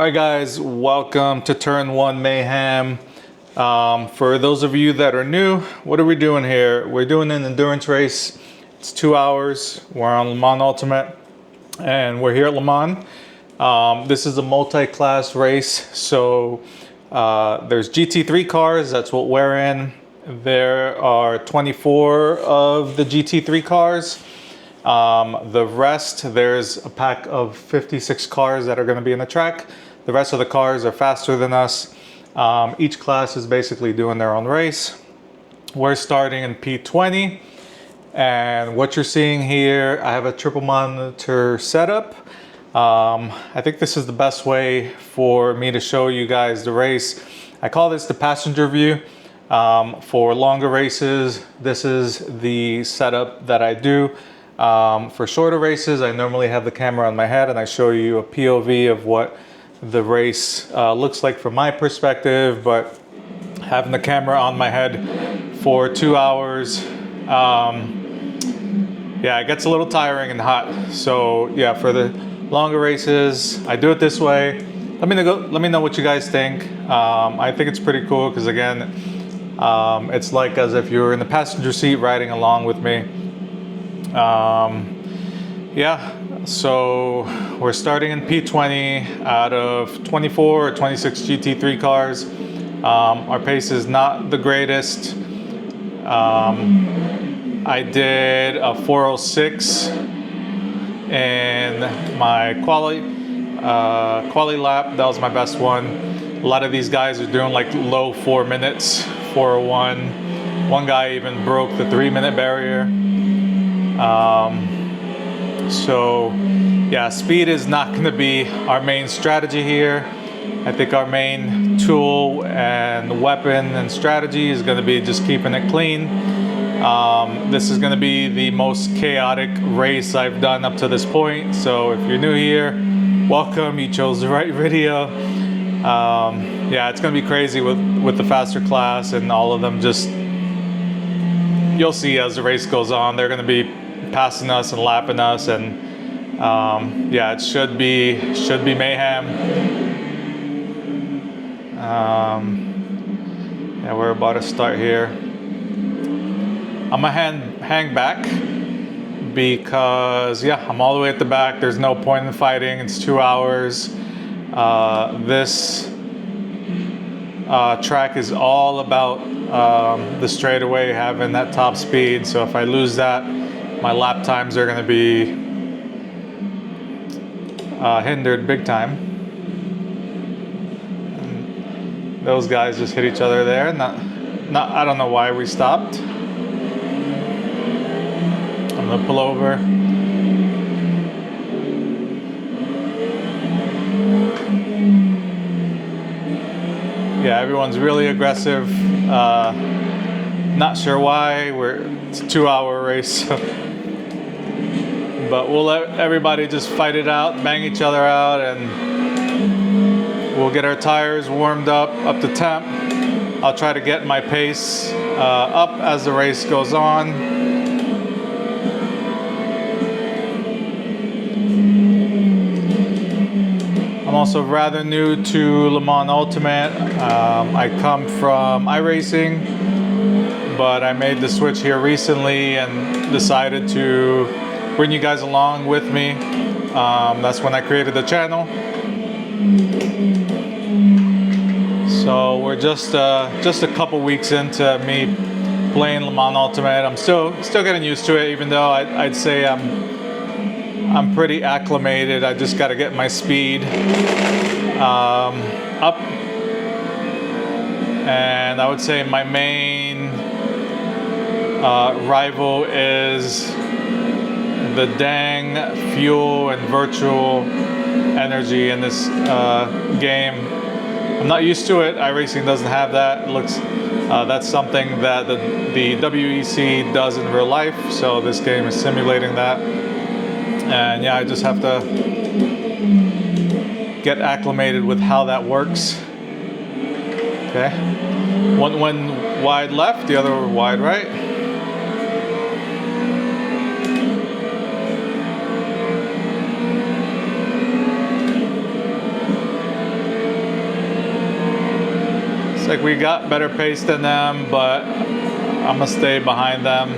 All right, guys, welcome to Turn One Mayhem. For those of you that are new, what are we doing here? We're doing an endurance race. It's 2 hours. We're on Le Mans Ultimate, and we're here at Le Mans. This is a multi-class race, so there's GT3 cars. That's what we're in. There are 24 of the GT3 cars. The rest, there's a pack of 56 cars that are going to be in the track. The rest of the cars are faster than us. Each class is basically doing their own race. We're starting in P20, and what you're seeing here, I have a triple monitor setup. I think this is the best way for me to show you guys the race. I call this the passenger view. For longer races, this is the setup that I do. For shorter races, I normally have the camera on my head and I show you a POV of what the race looks like from my perspective, but having the camera on my head for 2 hours, yeah, it gets a little tiring and hot. So yeah, for the longer races, I do it this way. Let me know what you guys think. I think it's pretty cool because, again, it's like as if you were in the passenger seat riding along with me. Yeah, so we're starting in P20 out of 24 or 26 GT3 cars. Our pace is not the greatest. I did a 4:06 in my quali lap. That was my best one. A lot of these guys are doing like low 4 minutes, 4:01. One guy even broke the 3-minute barrier. So yeah, speed is not going to be our main strategy here. I think our main tool and weapon and strategy is going to be just keeping it clean. This is going to be the most chaotic race I've done up to this point. So if you're new here, welcome. You chose the right video. Yeah, it's going to be crazy with the faster class and all of them. Just, you'll see as the race goes on, they're going to be passing us and lapping us, and yeah, it should be mayhem. Yeah, we're about to start here. I'm gonna hang back because, yeah, I'm all the way at the back. There's no point in fighting. It's 2 hours. This track is all about the straightaway, having that top speed. So if I lose that, my lap times are going to be hindered big time. And those guys just hit each other there. I don't know why we stopped. I'm going to pull over. Yeah, everyone's really aggressive. Not sure why. It's a 2-hour race. But we'll let everybody just fight it out, bang each other out, and we'll get our tires warmed up to temp. I'll try to get my pace up as the race goes on. I'm also rather new to Le Mans Ultimate. I come from iRacing, but I made the switch here recently and decided to bring you guys along with me. That's when I created the channel. So we're just a couple weeks into me playing Le Mans Ultimate. I'm still getting used to it, even though I'd say I'm pretty acclimated. I just got to get my speed up. And I would say my main rival is the dang fuel and virtual energy in this game. I'm not used to it. iRacing doesn't have that. It looks that's something that the WEC does in real life. So this game is simulating that. And yeah, I just have to get acclimated with how that works. Okay. One wide left, the other wide right. like we got better pace than them, but I'm gonna stay behind them.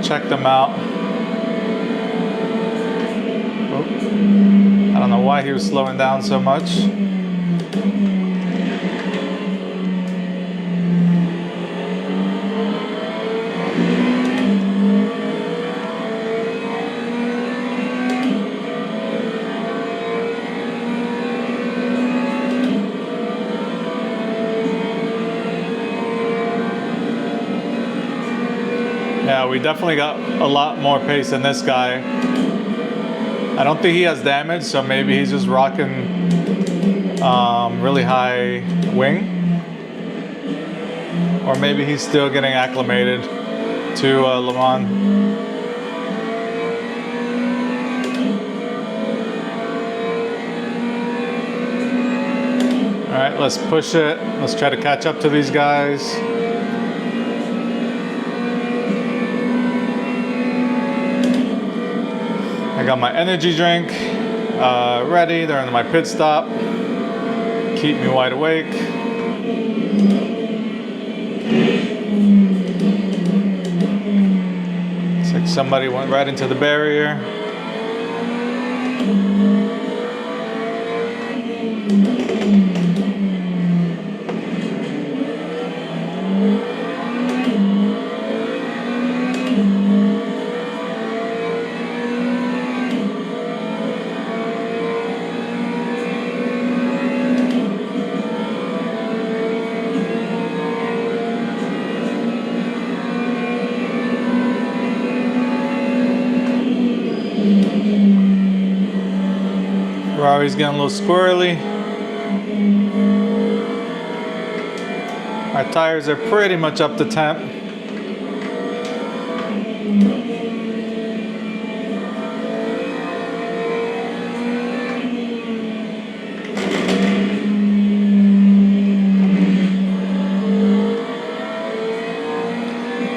Check them out. Oh. I don't know why he was slowing down so much. Yeah, we definitely got a lot more pace than this guy. I don't think he has damage, so maybe he's just rocking really high wing. Or maybe he's still getting acclimated to Le Mans. All right, let's push it. Let's try to catch up to these guys. I got my energy drink ready during my pit stop. Keep me wide awake. It's like somebody went right into the barrier. Ferrari's getting a little squirrely. Our tires are pretty much up to temp.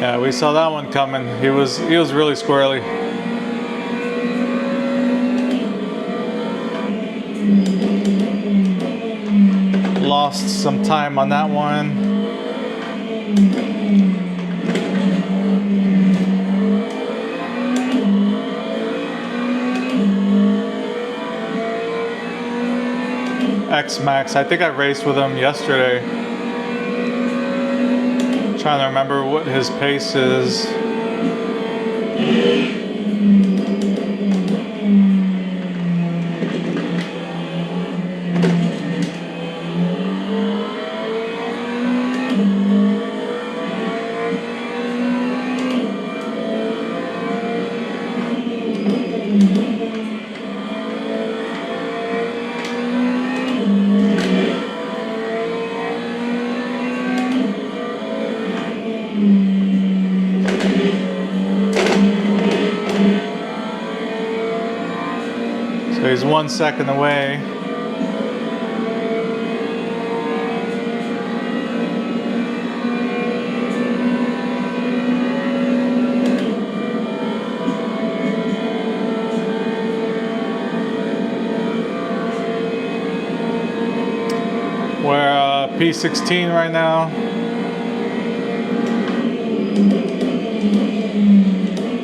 Yeah, we saw that one coming. He was really squirrely. Lost some time on that one. X-Max, I think I raced with him yesterday. Trying to remember what his pace is. So he's 1 second away. We're P16 right now.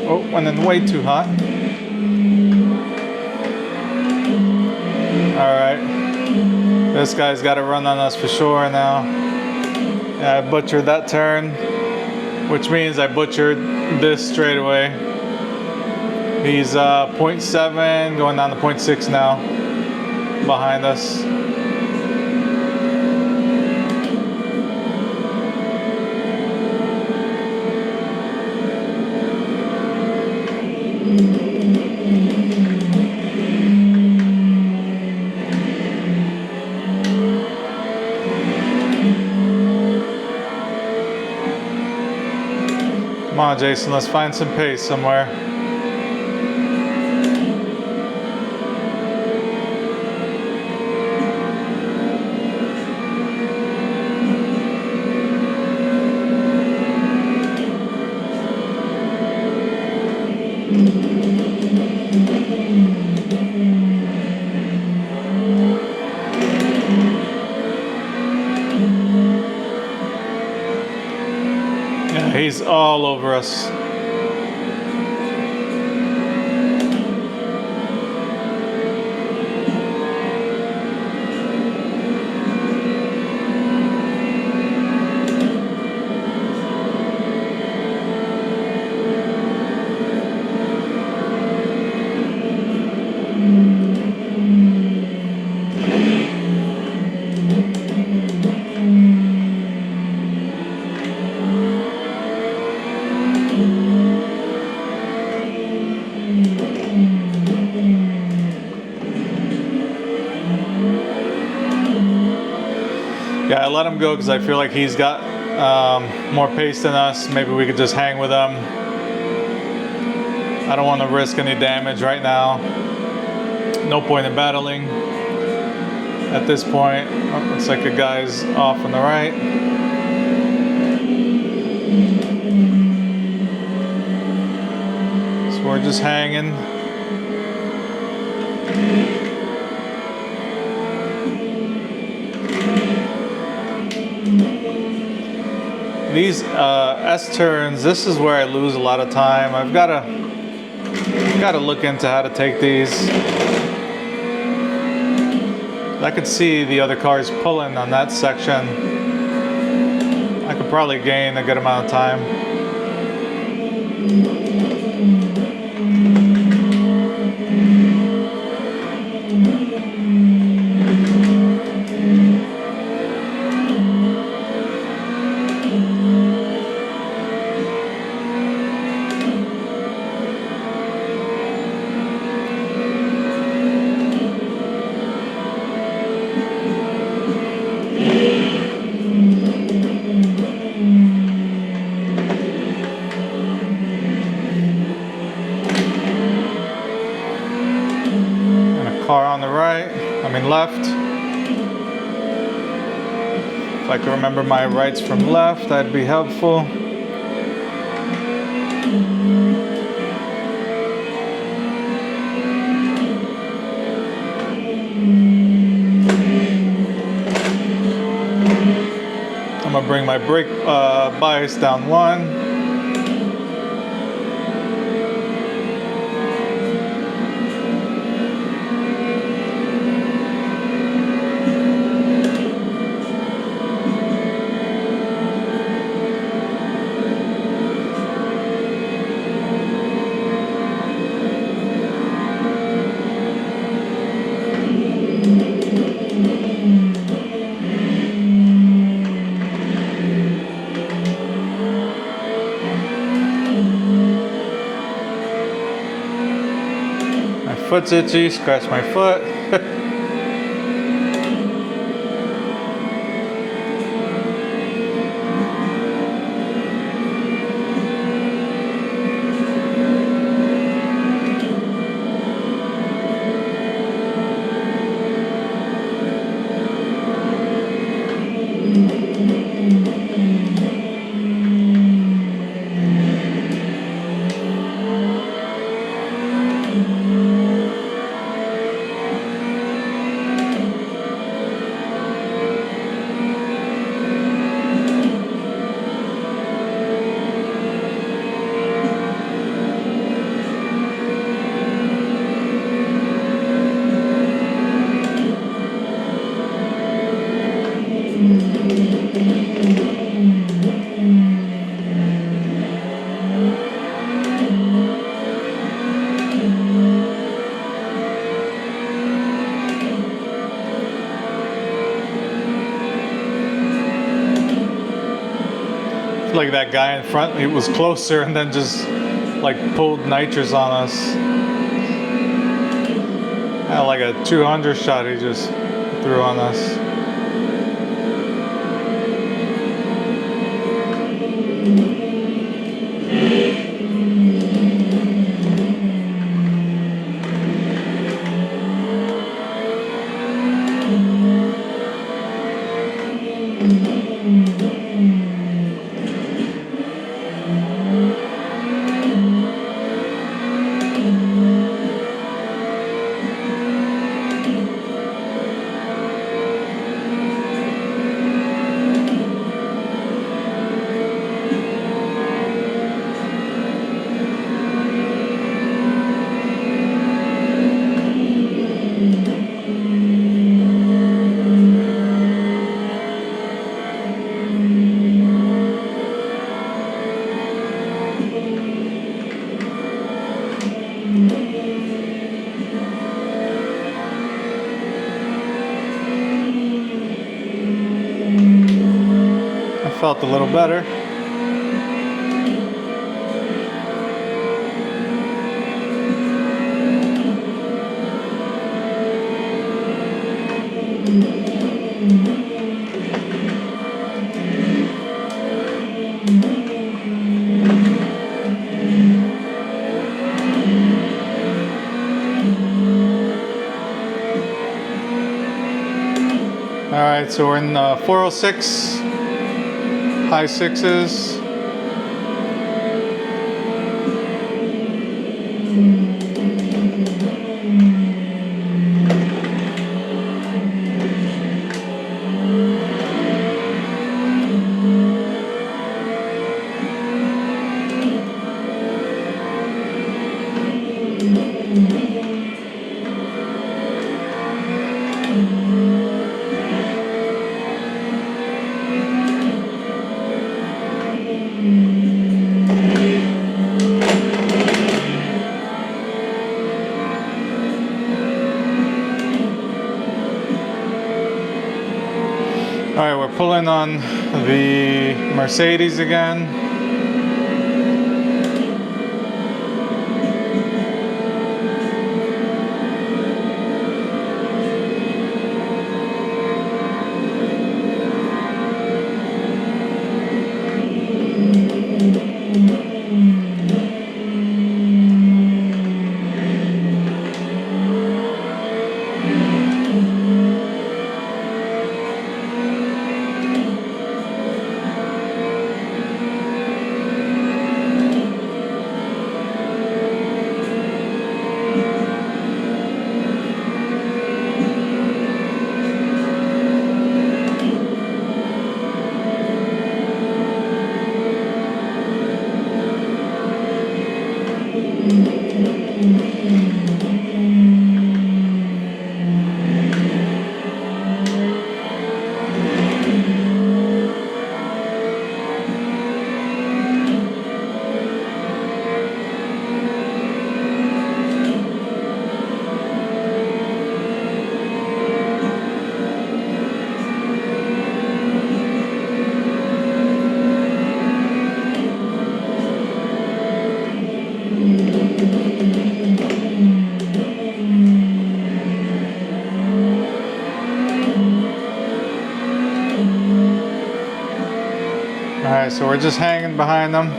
Oh, went in way too hot. Alright. This guy's got to run on us for sure now. Yeah, I butchered that turn, which means I butchered this straight away. He's 0.7 going down to 0.6 now behind us. Come on, Jason, let's find some pace somewhere. Yeah, he's all over us. Yeah, I let him go because I feel like he's got more pace than us. Maybe we could just hang with him. I don't want to risk any damage right now. No point in battling at this point. Oh, looks like a guy's off on the right. So we're just hanging. These S-turns, this is where I lose a lot of time. I've got to look into how to take these. I could see the other cars pulling on that section. I could probably gain a good amount of time. Car on the right, I mean left. If I can remember my rights from left, that'd be helpful. I'm gonna bring my brake bias down 1. Foot's itchy, scratch my foot. Like that guy in front, he was closer and then just like pulled nitrous on us. Had like a 200 shot he just threw on us. felt a little better. All right, so we're in 406, high sixes. All right, we're pulling on the Mercedes again. Alright, so we're just hanging behind them.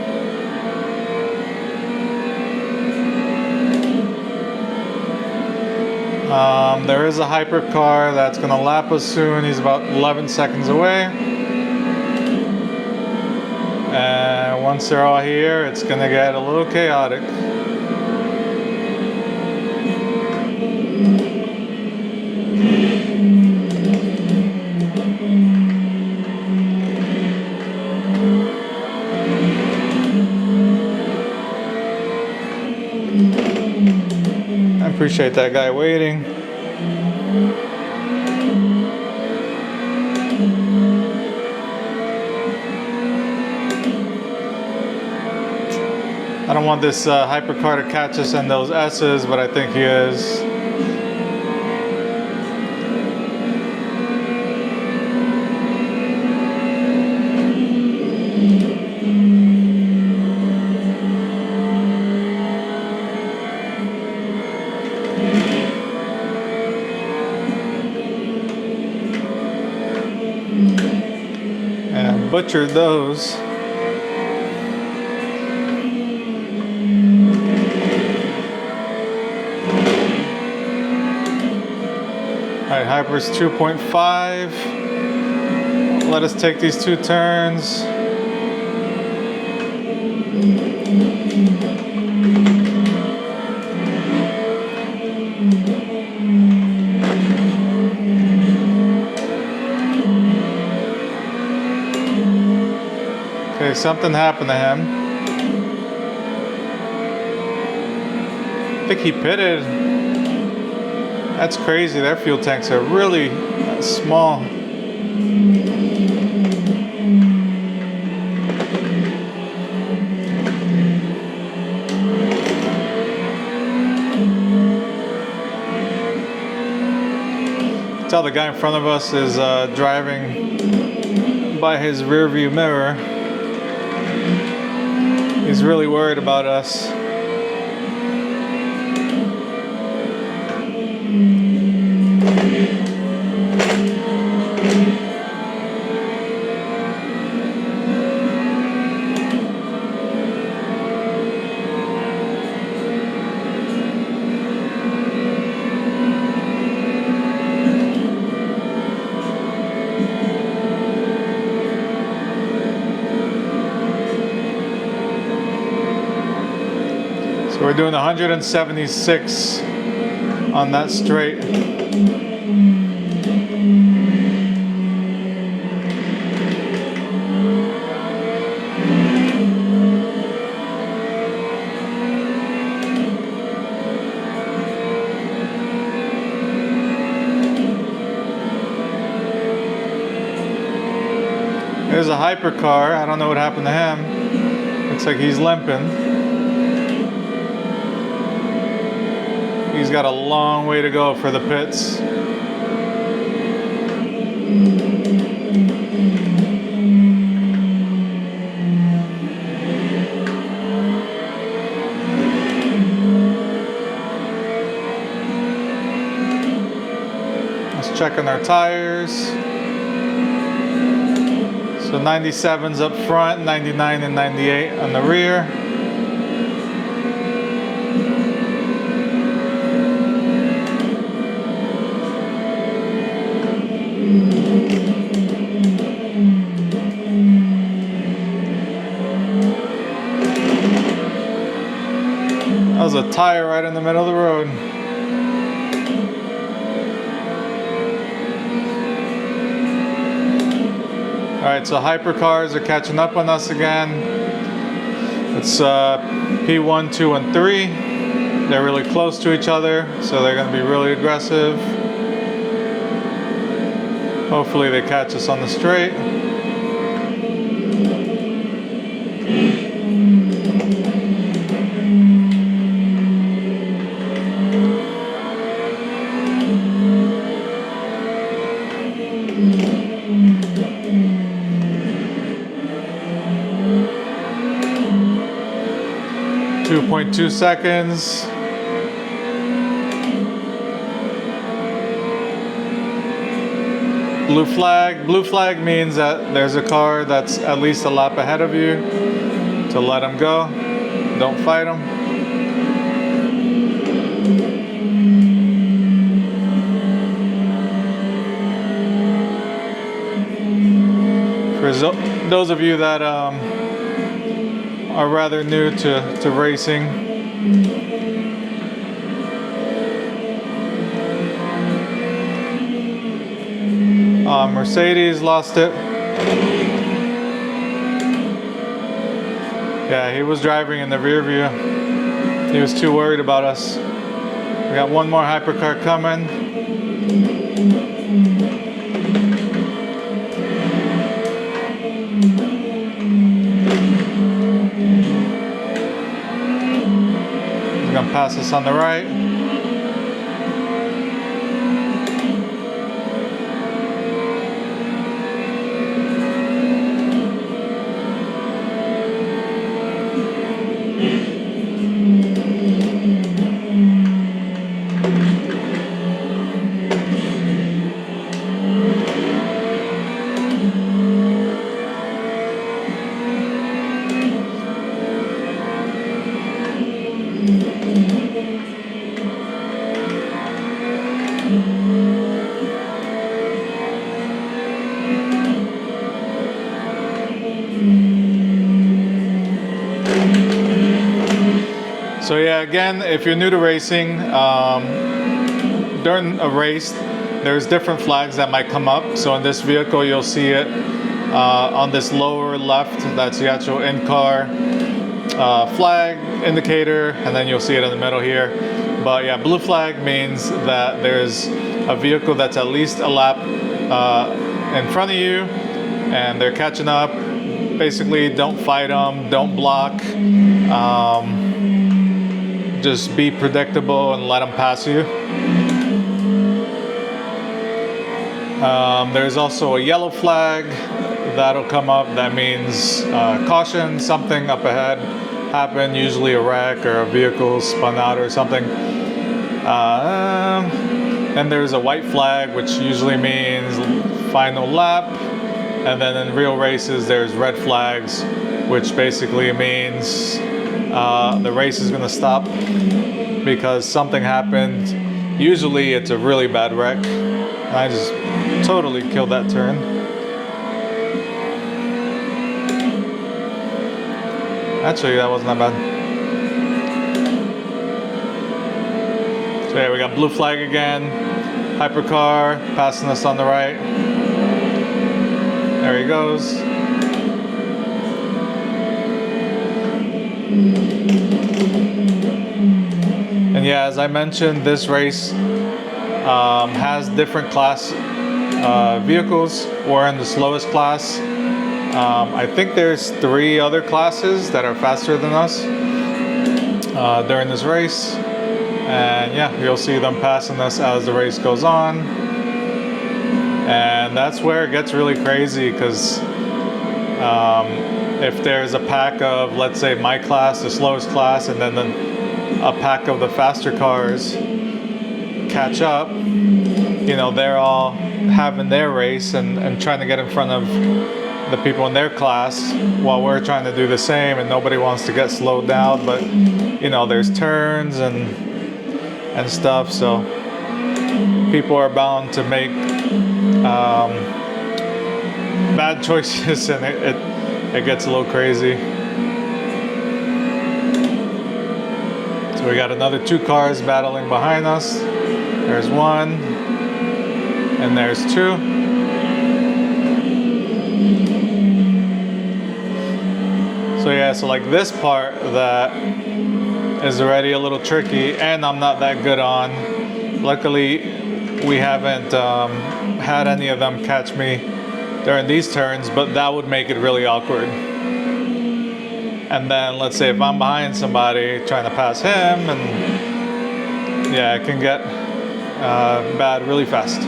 There is a hypercar that's going to lap us soon. He's about 11 seconds away. And once they're all here, it's going to get a little chaotic. I appreciate that guy waiting. I don't want this hypercar to catch us in those S's, but I think he is. And butchered those. Alright, Hyper's 2.5. Let us take these two turns. Okay, something happened to him. I think he pitted. That's crazy. Their fuel tanks are really small. Tell the guy in front of us is driving by his rear view mirror. He's really worried about us. So we're doing 176 on that straight. There's a hypercar. I don't know what happened to him. Looks like he's limping. He's got a long way to go for the pits. Let's check on our tires. So 97's up front, 99 and 98 on the rear. That was a tire right in the middle of the road. Alright, so hypercars are catching up on us again. It's P1, 2, and 3. They're really close to each other, so they're going to be really aggressive. Hopefully they catch us on the straight. .2 seconds. Blue flag. Blue flag means that there's a car that's at least a lap ahead of you. To let them go. Don't fight them. For those of you that are rather new to racing, Mercedes lost it. Yeah, he was driving in the rear view. He was too worried about us. We got one more hypercar coming. He's gonna pass us on the right. So yeah, again, if you're new to racing, during a race, there's different flags that might come up. So in this vehicle, you'll see it on this lower left. That's the actual in-car flag indicator, and then you'll see it in the middle here. But yeah, blue flag means that there's a vehicle that's at least a lap in front of you, and they're catching up. Basically, don't fight them, don't block. Just be predictable and let them pass you. There's also a yellow flag that'll come up. That means caution, something up ahead happened, usually a wreck or a vehicle spun out or something. Then there's a white flag, which usually means final lap. And then in real races, there's red flags, which basically means the race is going to stop because something happened. Usually it's a really bad wreck. And I just totally killed that turn. Actually, that wasn't that bad. So yeah, we got blue flag again. Hypercar passing us on the right. There he goes. And yeah, as I mentioned, this race has different class vehicles. We're in the slowest class. I think there's 3 other classes that are faster than us during this race. And yeah, you'll see them passing us as the race goes on. And that's where it gets really crazy because if there's a pack of, let's say, my class, the slowest class, and then a pack of the faster cars catch up, you know, they're all having their race and trying to get in front of the people in their class while we're trying to do the same, and nobody wants to get slowed down. But you know, there's turns and stuff, so people are bound to make bad choices, and it gets a little crazy. So we got another 2 cars battling behind us. There's 1 and there's 2. So yeah, so like this part that is already a little tricky and I'm not that good on. Luckily, we haven't had any of them catch me during these turns, but that would make it really awkward. And then let's say if I'm behind somebody trying to pass him, and yeah, it can get bad really fast.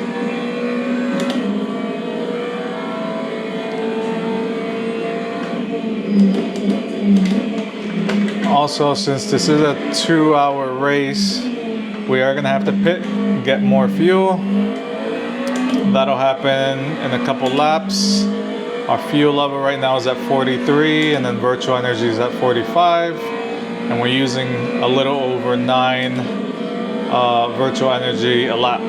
Also, since this is a 2-hour race, we are gonna have to pit and get more fuel. That'll happen in a couple laps. Our fuel level right now is at 43, and then virtual energy is at 45. And we're using a little over 9 virtual energy a lap.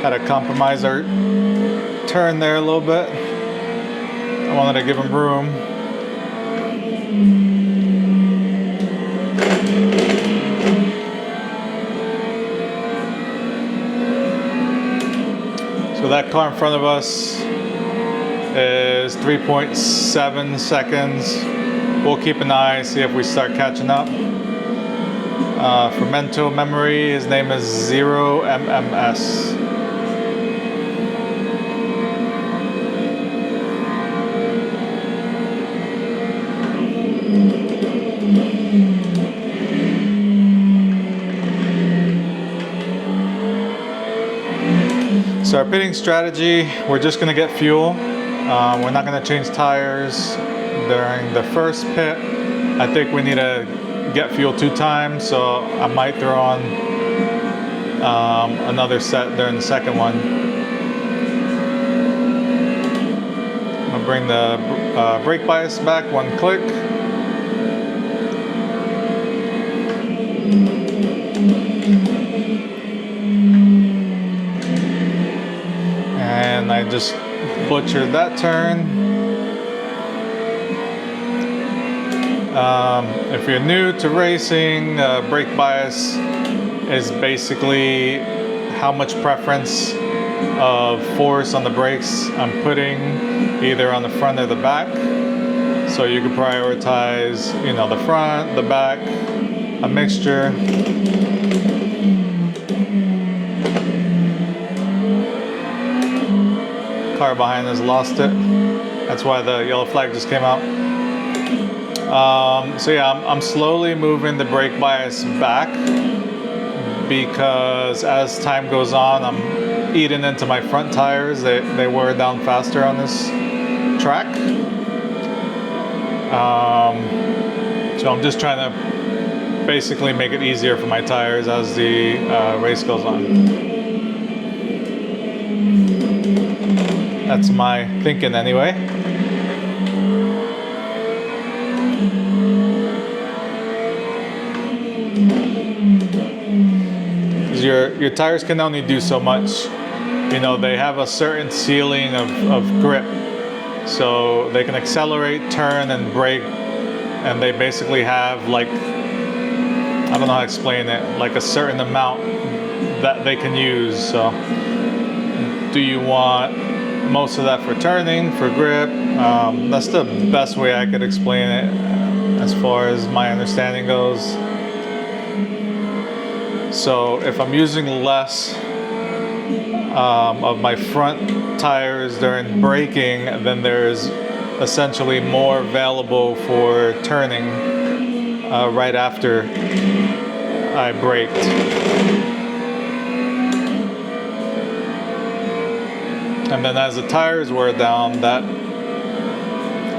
Had to compromise our turn there a little bit. I wanted to give him room. So that car in front of us is 3.7 seconds. We'll keep an eye, see if we start catching up. For mental memory, his name is 0MMS. So our pitting strategy, we're just going to get fuel. We're not going to change tires during the first pit. I think we need to get fuel 2 times, so I might throw on another set during the second one. I'm going to bring the brake bias back 1 click. And I just butchered that turn. If you're new to racing, brake bias is basically how much preference of force on the brakes I'm putting either on the front or the back. So you can prioritize, you know, the front, the back, a mixture. car behind us lost it. That's why the yellow flag just came out. So yeah, I'm slowly moving the brake bias back because as time goes on, I'm eating into my front tires. They wear down faster on this track. So I'm just trying to basically make it easier for my tires as the race goes on. That's my thinking anyway. Your tires can only do so much. You know, they have a certain ceiling of grip. So they can accelerate, turn, and brake, and they basically have like, I don't know how to explain it, like a certain amount that they can use. So do you want most of that for turning, for grip? That's the best way I could explain it as far as my understanding goes. So if I'm using less of my front tires during braking, then there's essentially more available for turning right after I braked. And then as the tires wear down, that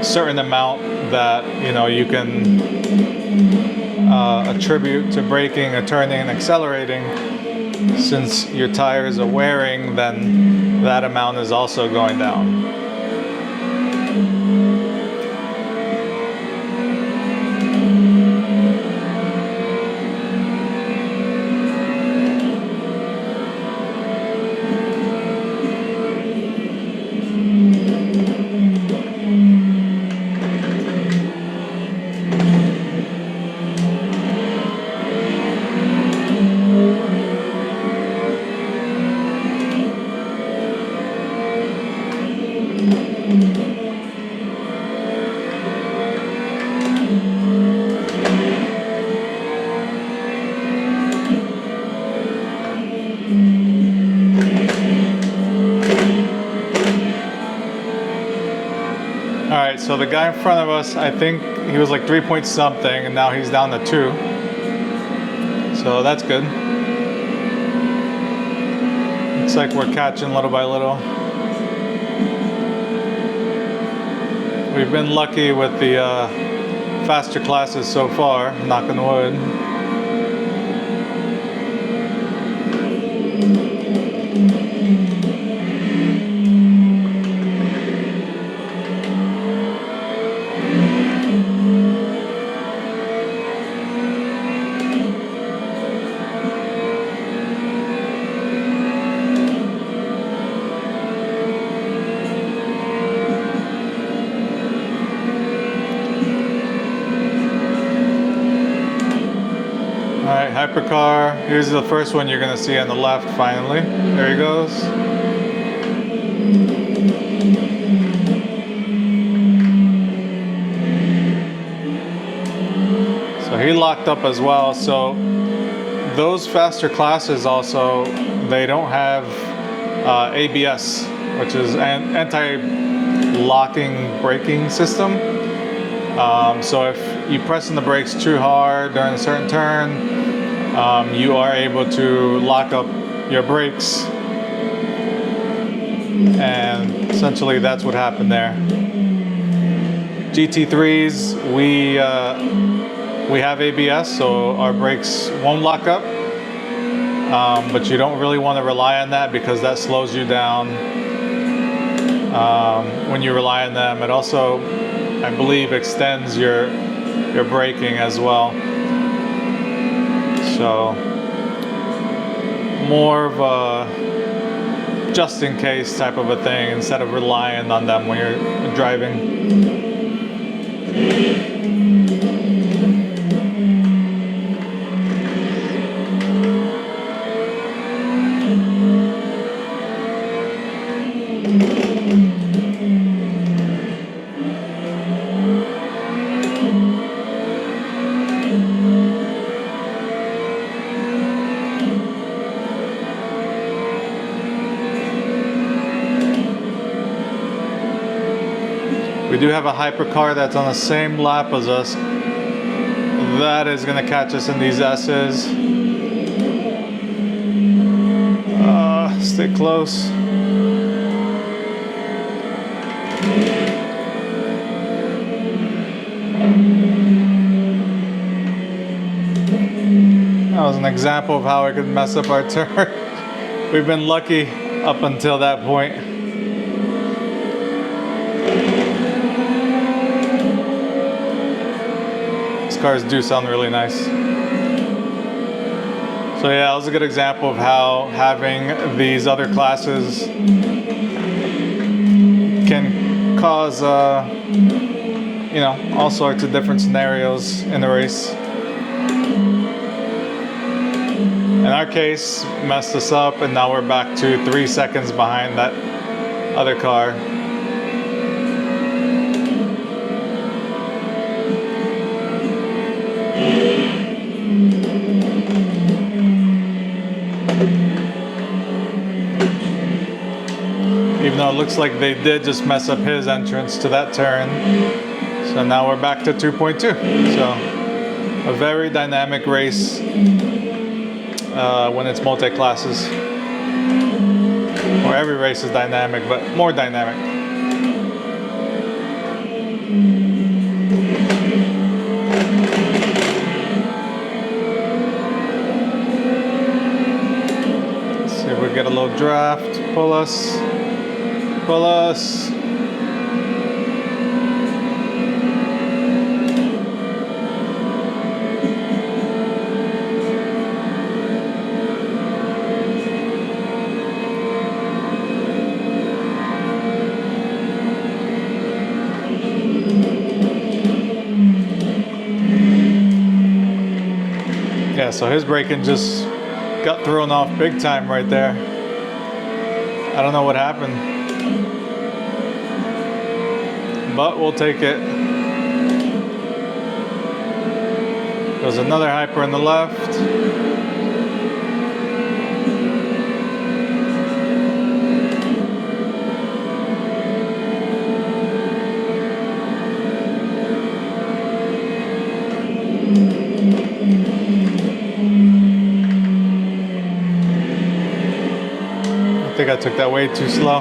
certain amount that you can attribute to braking or turning and accelerating, since your tires are wearing, then that amount is also going down. Alright, so the guy in front of us, I think he was like 3 point something, and now he's down to 2. So that's good. Looks like we're catching little by little. We've been lucky with the faster classes so far, knock on wood. Alright, hypercar. Here's the first one you're going to see on the left finally. There he goes. So he locked up as well. So those faster classes also, they don't have ABS, which is an anti-locking braking system. So if you press on the brakes too hard during a certain turn, you are able to lock up your brakes, and essentially that's what happened there. GT3s, we have ABS, so our brakes won't lock up, but you don't really want to rely on that because that slows you down when you rely on them. It also, I believe, extends your braking as well. So more of a just in case type of a thing instead of relying on them when you're driving. We do have a hypercar that's on the same lap as us. That is going to catch us in these S's. Stay close. That was an example of how I could mess up our turn. We've been lucky up until that point. These cars do sound really nice. So yeah, that was a good example of how having these other classes can cause, you know, all sorts of different scenarios in the race. In our case, messed us up, and now we're back to 3 seconds behind that other car. Even though it looks like they did just mess up his entrance to that turn. So now we're back to 2.2. So a very dynamic race when it's multi-classes. Or every race is dynamic, but more dynamic. Let's see if we get a little draft. Pull us. Pull us. Yeah, so his braking just got thrown off big time right there. I don't know what happened, but we'll take it. There's another hyper on the left. I think I took that way too slow.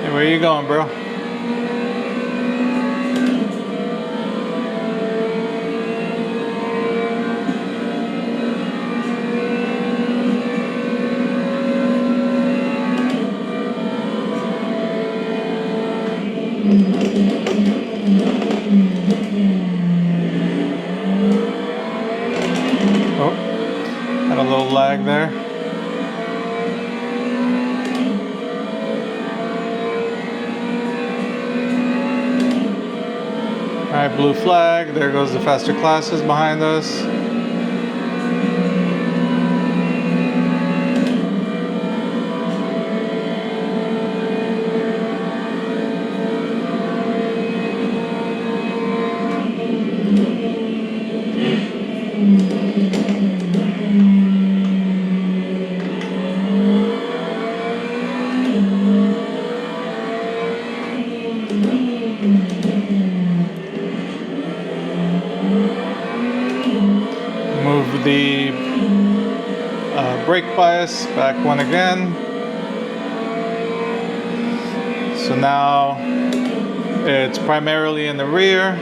Hey, where you going, bro? Oh, had a little lag there. All right, blue flag. There goes the faster classes behind us. Move the brake bias back one again. So now it's primarily in the rear.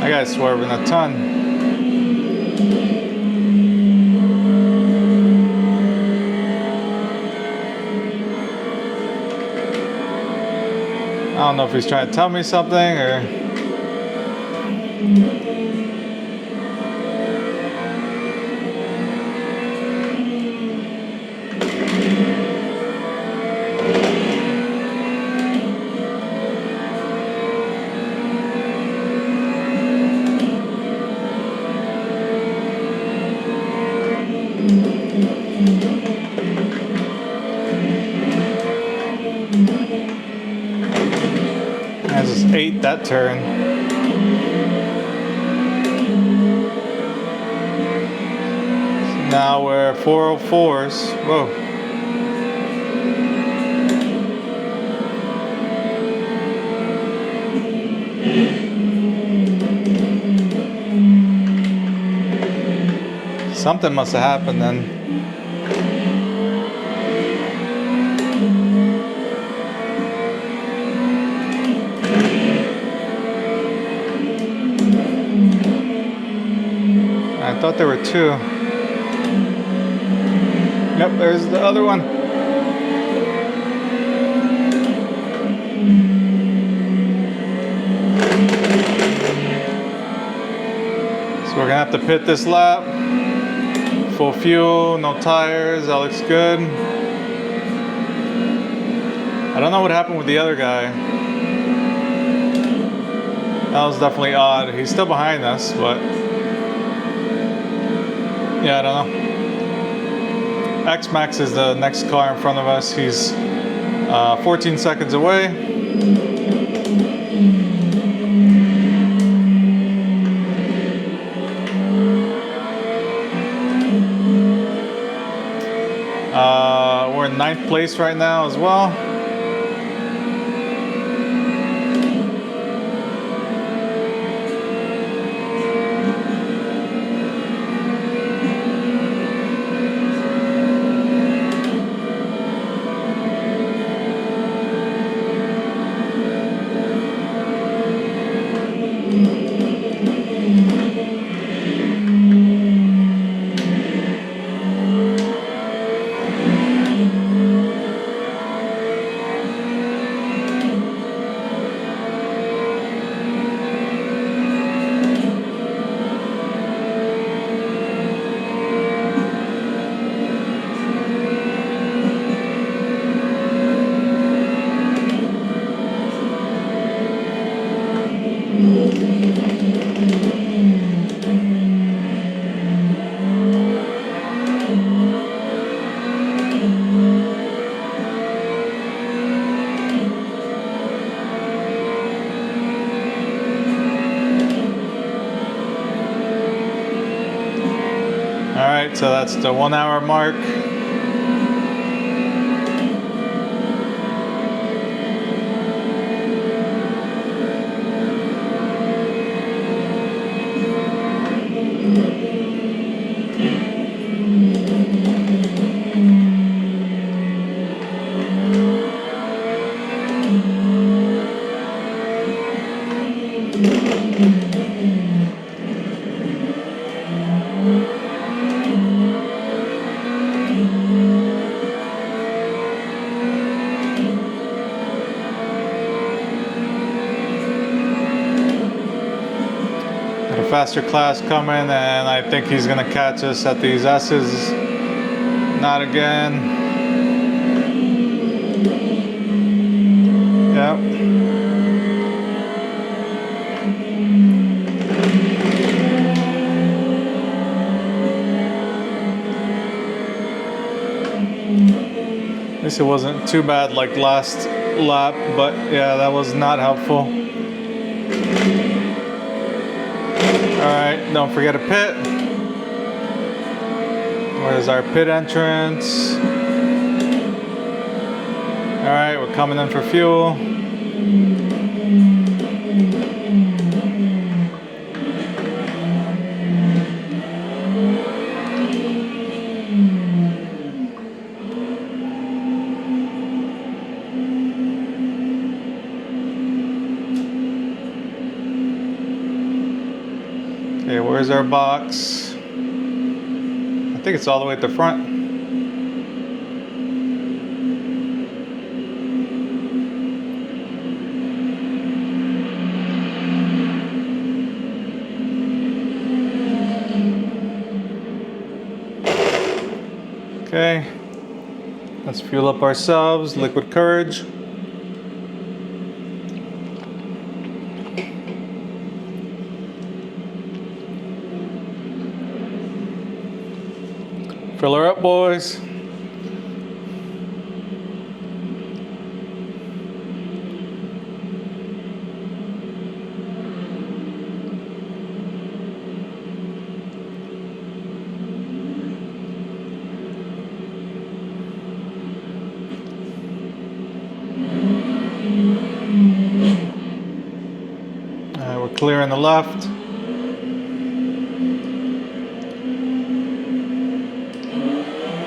I got swerving a ton. I don't know if he's trying to tell me something or... I just ate that turn. So Now we're 404s. Whoa. Something must have happened then. I thought there were two. Yep, there's the other one. So we're gonna have to pit this lap. Full fuel, no tires, that looks good. I don't know what happened with the other guy. That was definitely odd. He's still behind us, but yeah, I don't know. X-Max is the next car in front of us. He's 14 seconds away. We're in 9th place right now as well. Alright, so that's the 1 hour mark. Faster class coming, and I think he's gonna catch us at these S's. Not again. Yep. At least it wasn't too bad like last lap, but yeah, that was not helpful. Alright, don't forget a pit. Where's our pit entrance? Alright, we're coming in for fuel. Okay, where's our box? I think it's all the way at the front. Okay, let's fuel up ourselves, liquid courage. Fill her up, boys. clearing the left.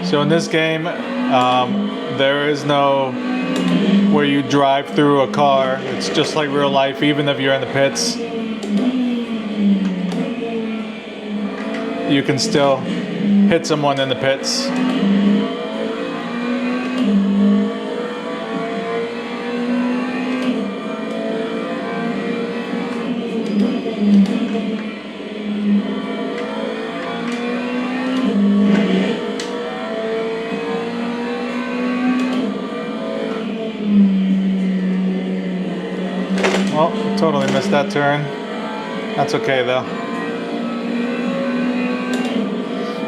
So in this game, there is no where you drive through a car. It's just like real life, even if you're in the pits. You can still hit someone in the pits. Oh, totally missed that turn. That's okay though.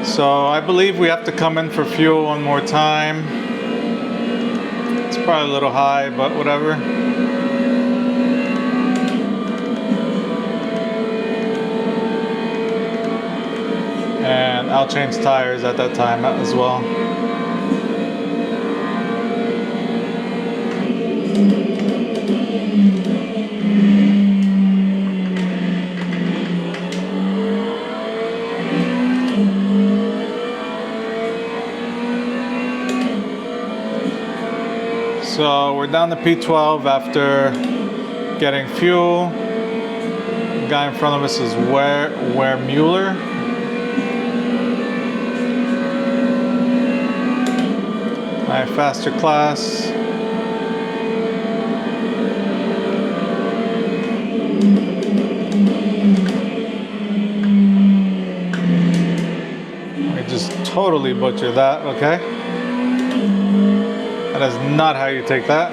So I believe we have to come in for fuel one more time. It's probably a little high, but whatever. And I'll change tires at that time as well. So we're down to P12 after getting fuel. The guy in front of us is Ware Mueller. My faster class. I just totally butchered that, okay? That is not how you take that.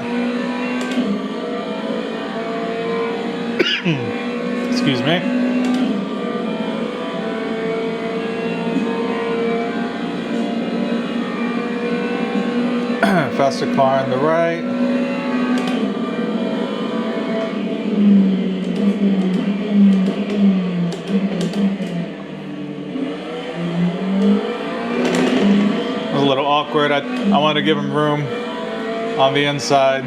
Excuse me. Faster car on the right. It was a little awkward. I wanted to give him room on the inside.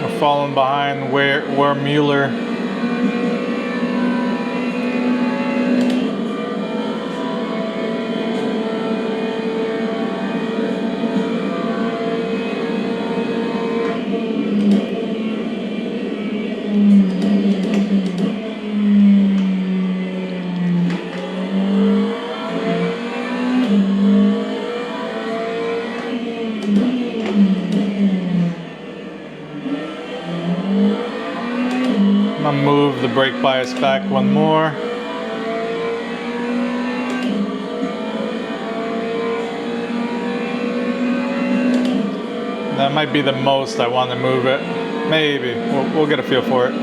We're falling behind Ware Mueller. I'm gonna move the brake bias back one more. That might be the most I want to move it. Maybe. We'll get a feel for it.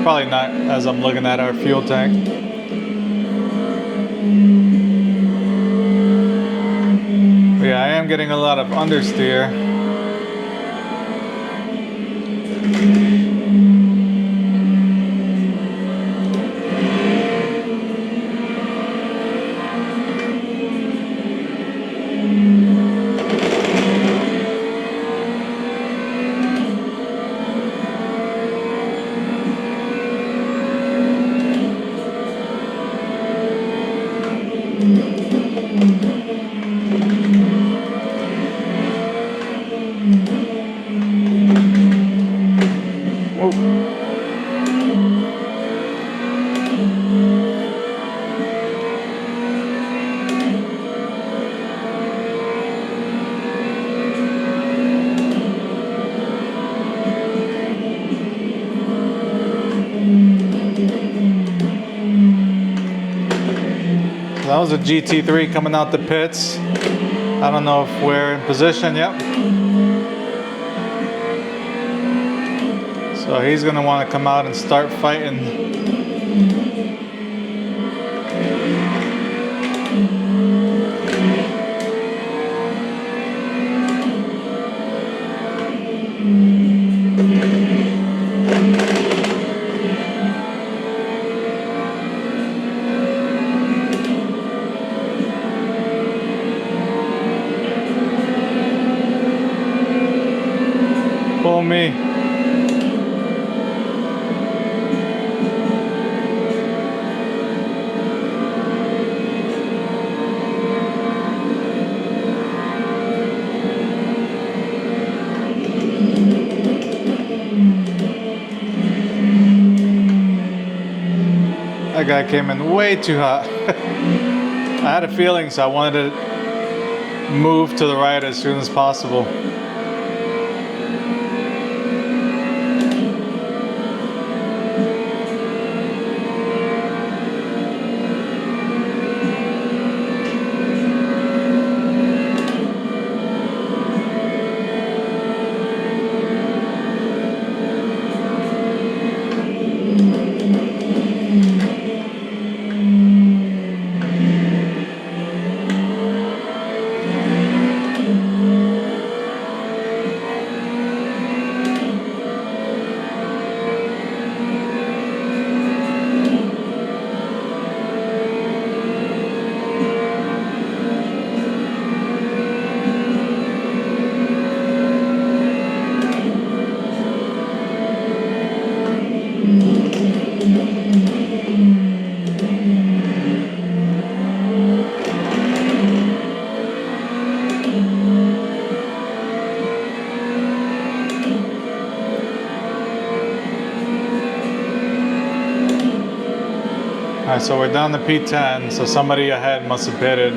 Probably not as I'm looking at our fuel tank. But yeah, I am getting a lot of understeer. That was a GT3 coming out the pits. I don't know if we're in position yet. So he's gonna want to come out and start fighting. pull me. That guy came in way too hot. I had a feeling, so I wanted to move to the right as soon as possible. Alright, so we're down to P10, so somebody ahead must have pitted.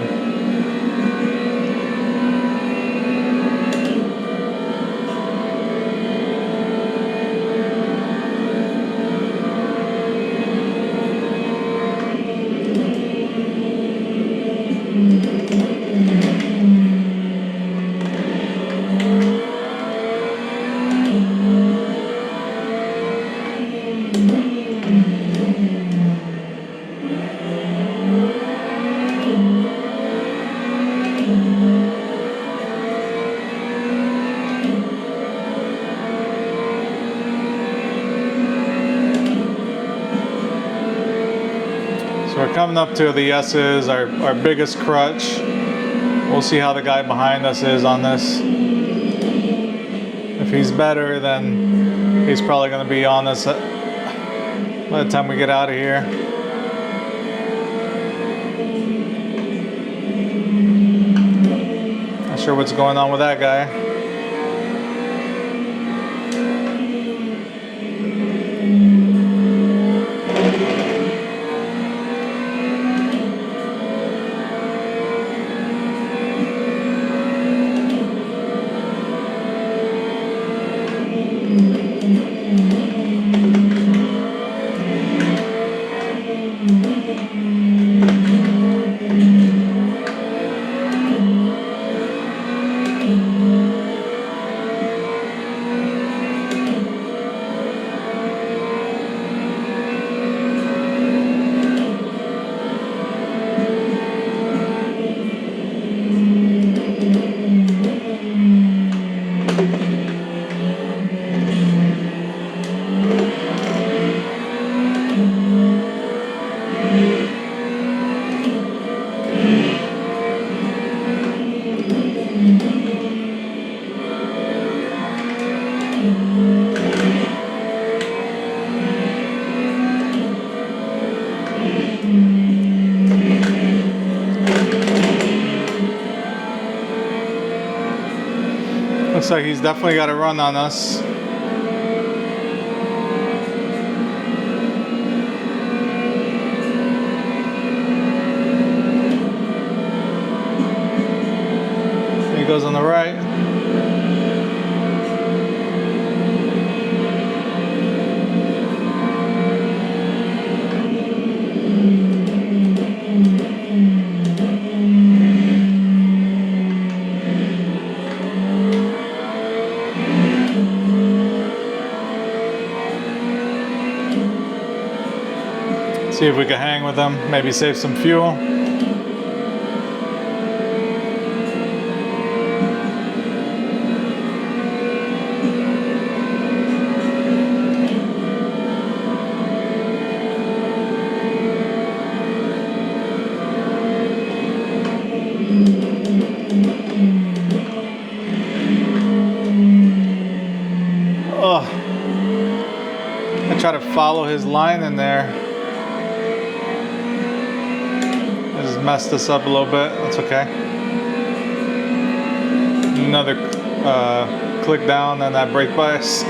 So we're coming up to the S's, our biggest crutch. We'll see how the guy behind us is on this. If he's better, then he's probably going to be on this by the time we get out of here. Not sure what's going on with that guy. Looks like he's definitely got a run on us. He goes on the right. See if we can hang with them, maybe save some fuel. try to follow his line in there. This has messed us up a little bit. That's okay. Another click down on that brake bias.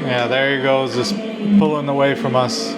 Yeah, there he goes, just pulling away from us.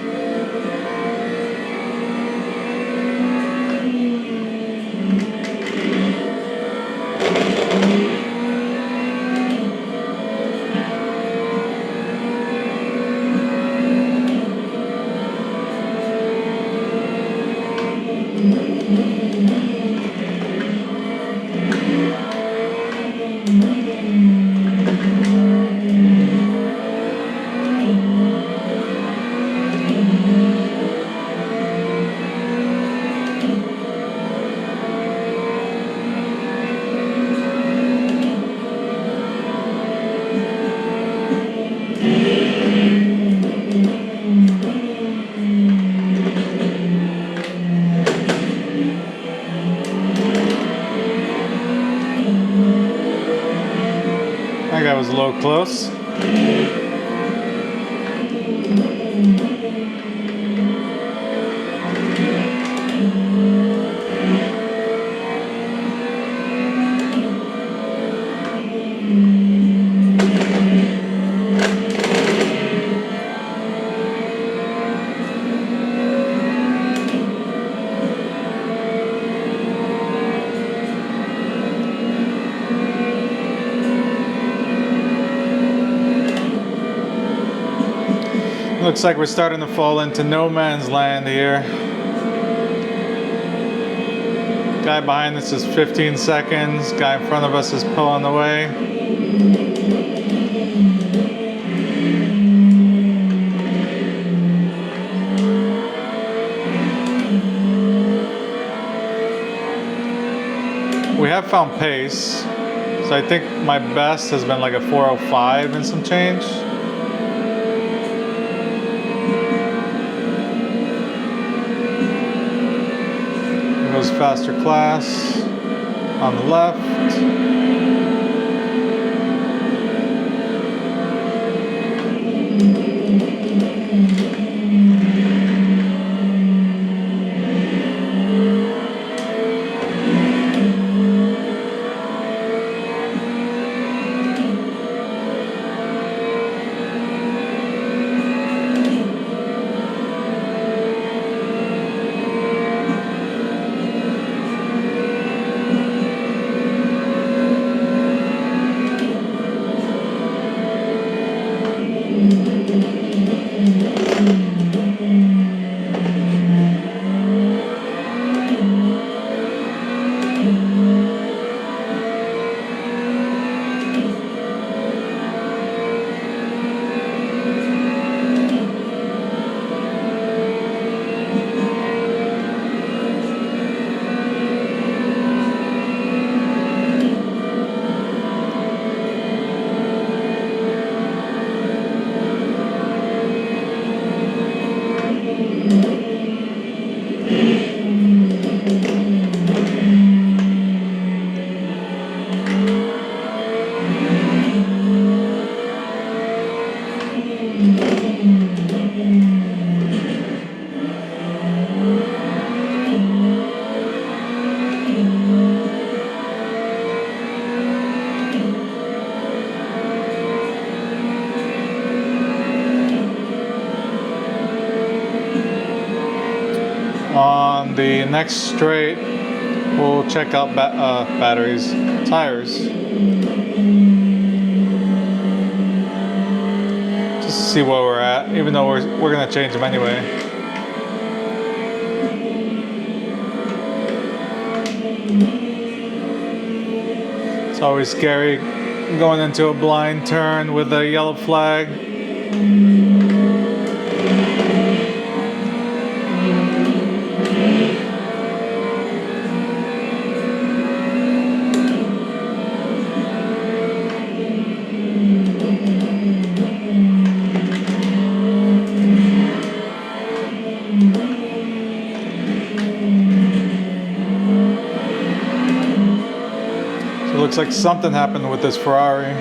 That guy was a little close. Looks like we're starting to fall into no man's land here. Guy behind us is 15 seconds. Guy in front of us is pulling away. We have found pace. So I think my best has been like a 4:05 and some change. Goes faster class on the left. the next straight, we'll check out batteries, tires. Just to see where we're at, even though we're gonna change them anyway. It's always scary going into a blind turn with a yellow flag. Looks like something happened with this Ferrari.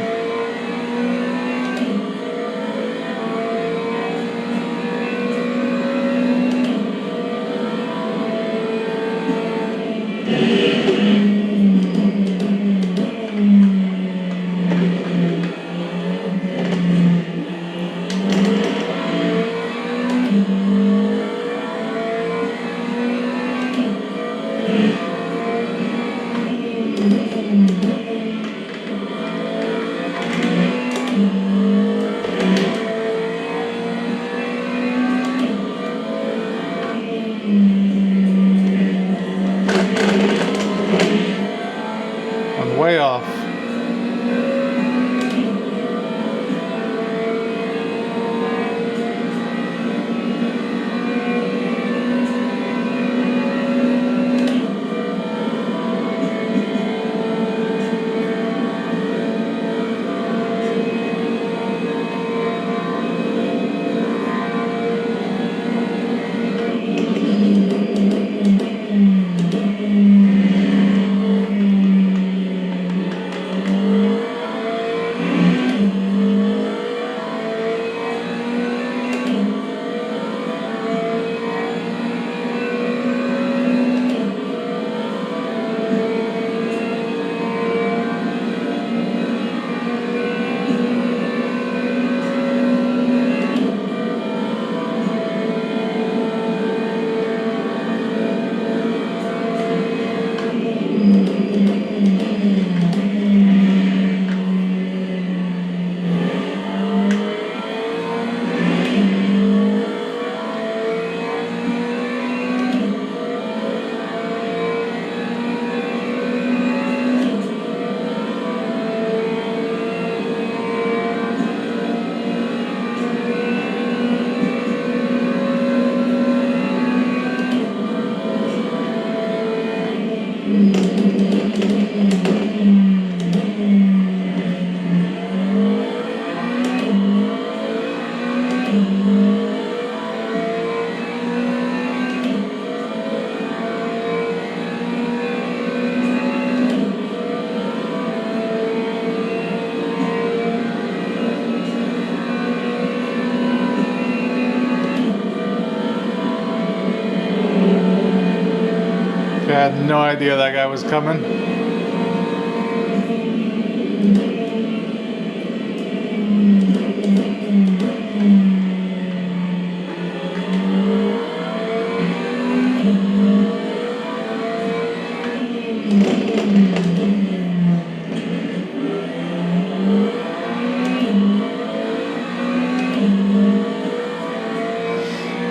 I'm way off. I had no idea that guy was coming.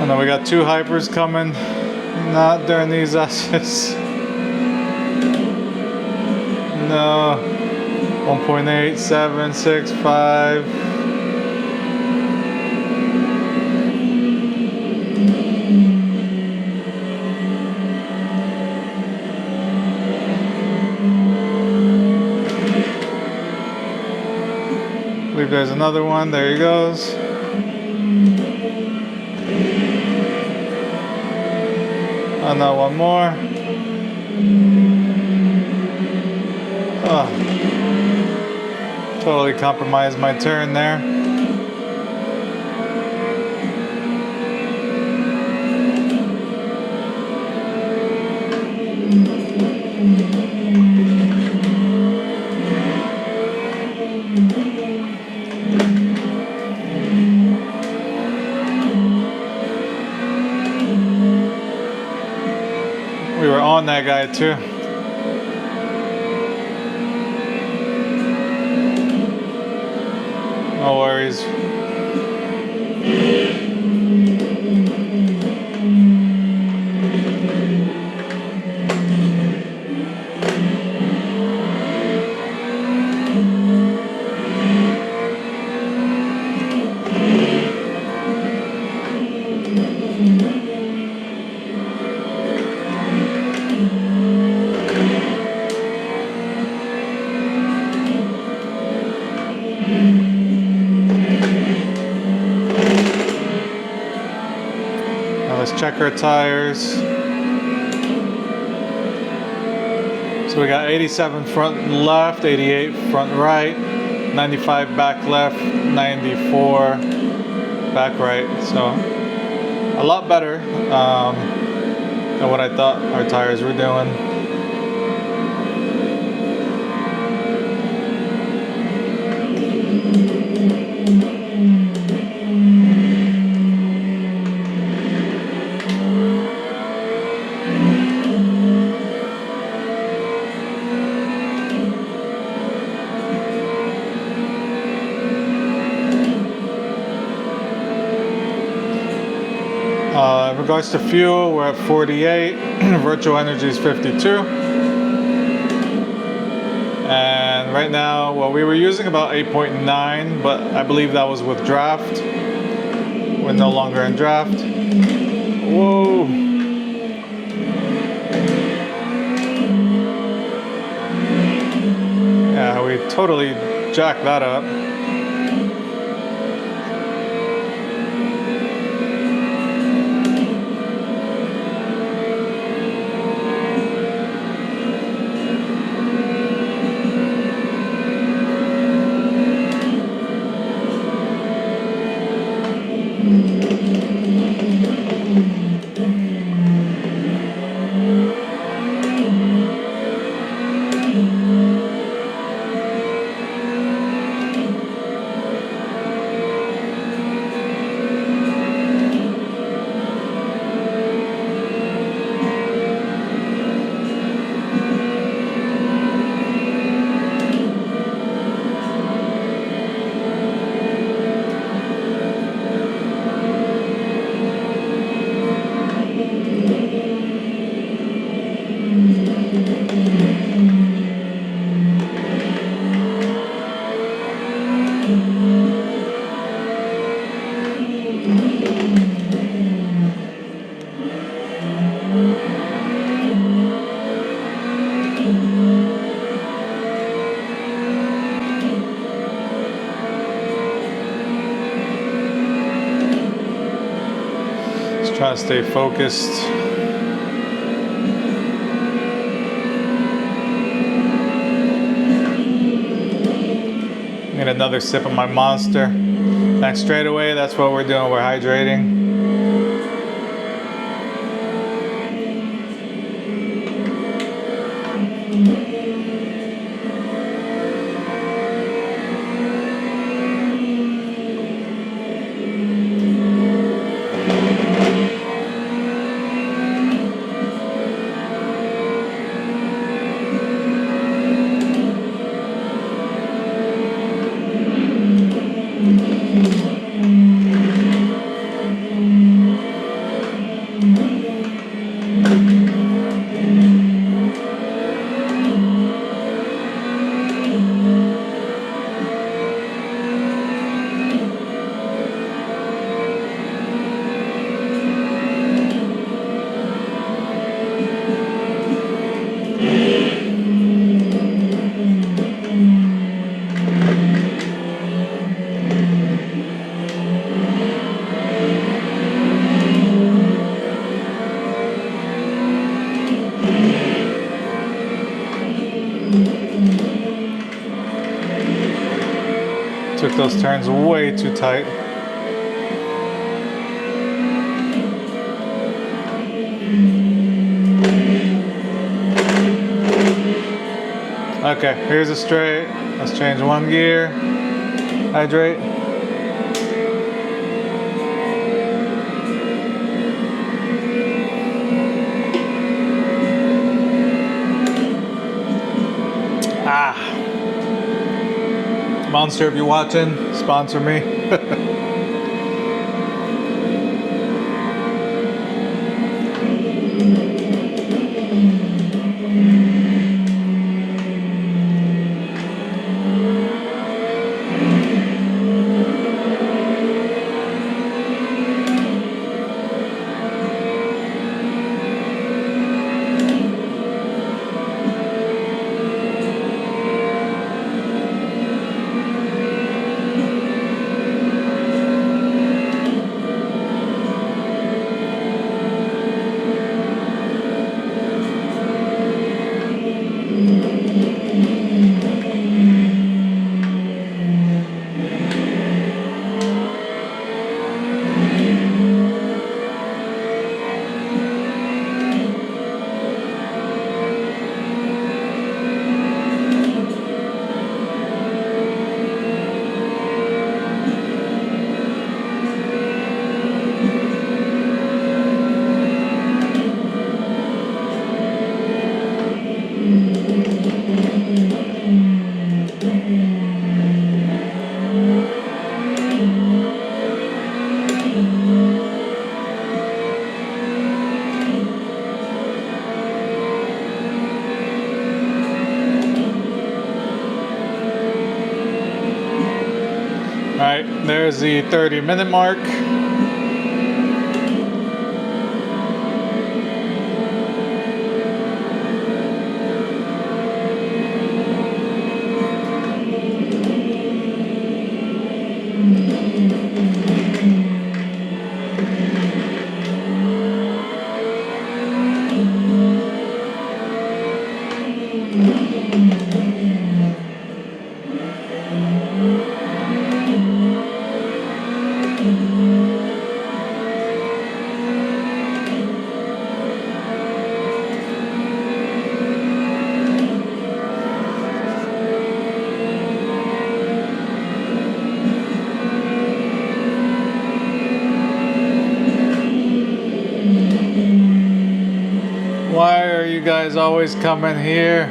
And then we got two hypers coming. Not during these S's. No. 1.8765. I believe there's another one. There he goes. Oh no, one more. Oh. Totally compromised my turn there. on that guy too. No worries. Now let's check our tires. So we got 87 front left, 88 front right, 95 back left, 94 back right. So a lot better than what I thought our tires were doing. In regards to fuel, we're at 48, virtual energy is 52. And right now, well, we were using about 8.9, but I believe that was with draft. We're no longer in draft. Whoa. Yeah, we totally jacked that up. Trying to stay focused. Get another sip of my Monster. Next straightaway, that's what we're doing. We're hydrating. Took those turns way too tight. Okay, here's a straight. Let's change one gear. Hydrate. Monster, if you're watching, sponsor me. Alright, there's the 30-minute mark. Why are you guys always coming here?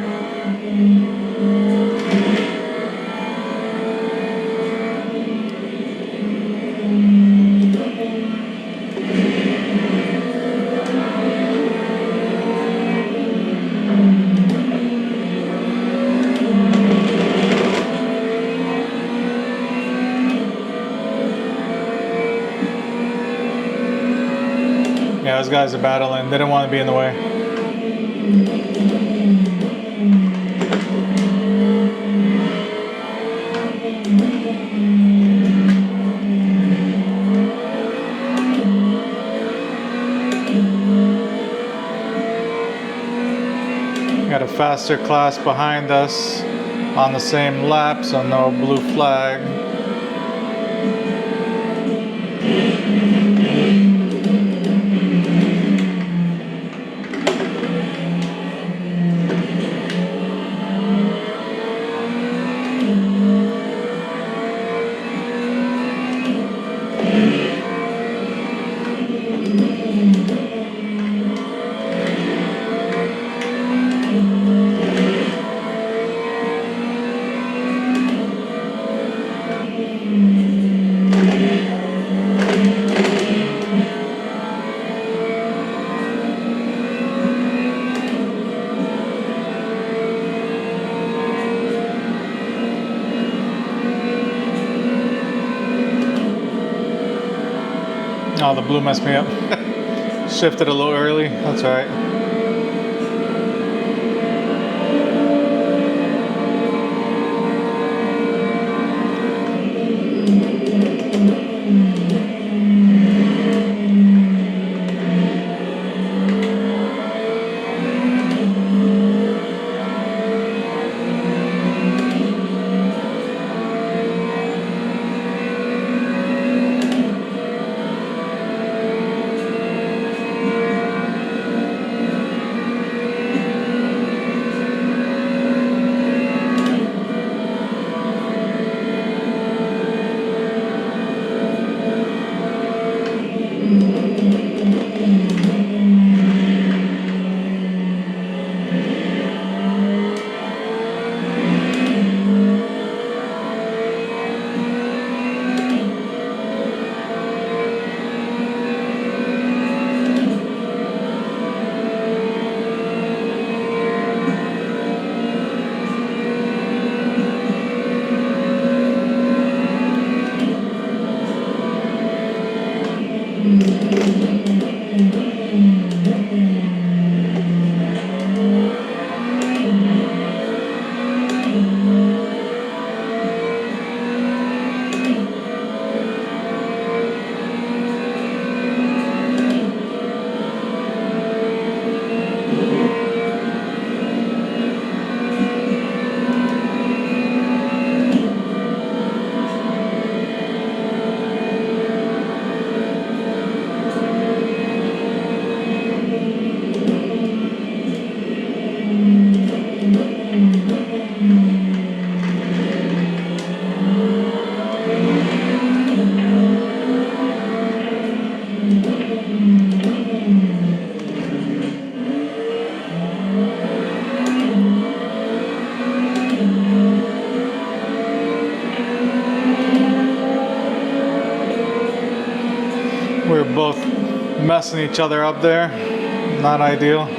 Yeah, those guys are battling. They didn't want to be in the way. Got a faster class behind us on the same lap, so no blue flag. Oh, the blue messed me up. Shifted a little early. That's all right. We're both messing each other up there. Not ideal.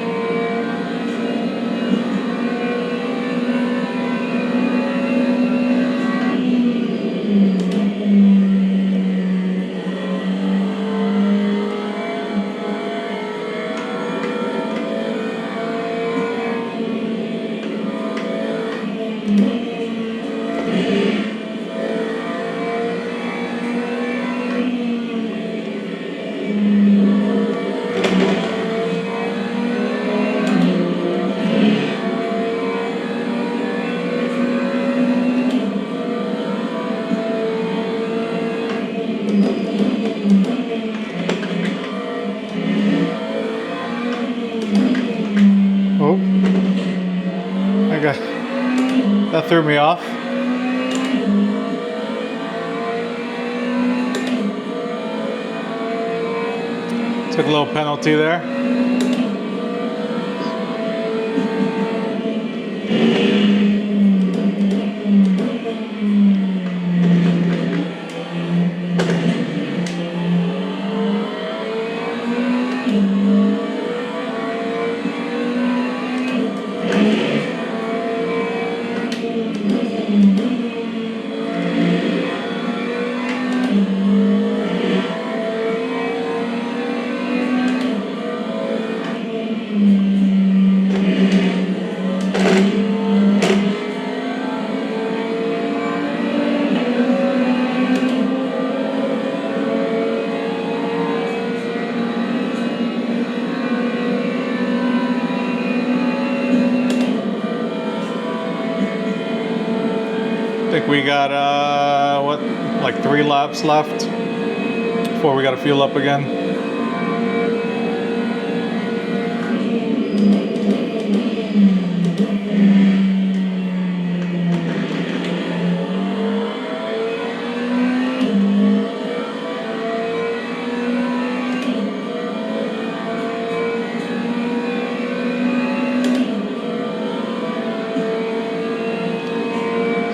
Oh, that threw me off. Took a little penalty there. I think we got, what, like 3 laps left before we got to fuel up again.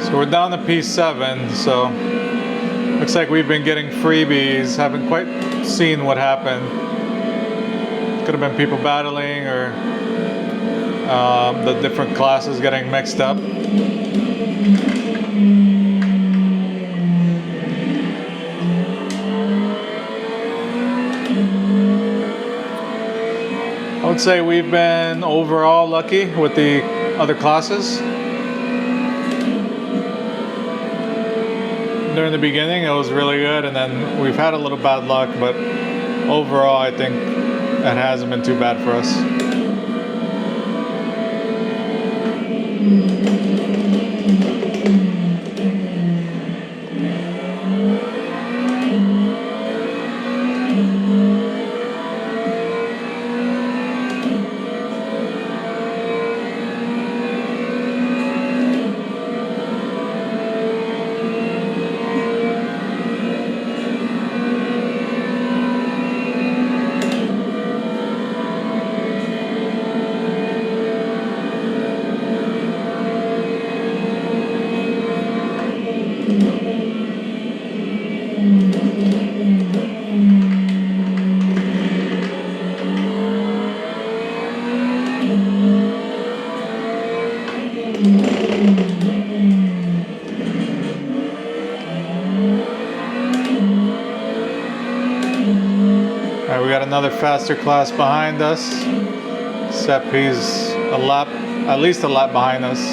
So we're down to P7, so looks like we've been getting freebies. Haven't quite seen what happened. Could have been people battling or the different classes getting mixed up. I would say we've been overall lucky with the other classes. During the beginning, it was really good, and then we've had a little bad luck, but overall, I think it hasn't been too bad for us. Alright, we got another faster class behind us. Except he's a lap, at least a lap behind us.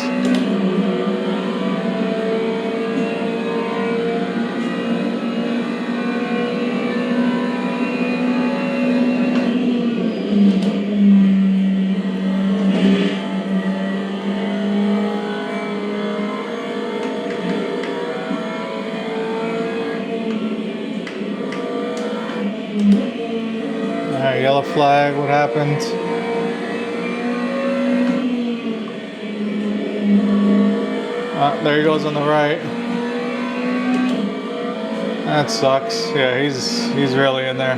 Alright, yellow flag, what happened? There he goes on the right. That sucks. Yeah, he's really in there.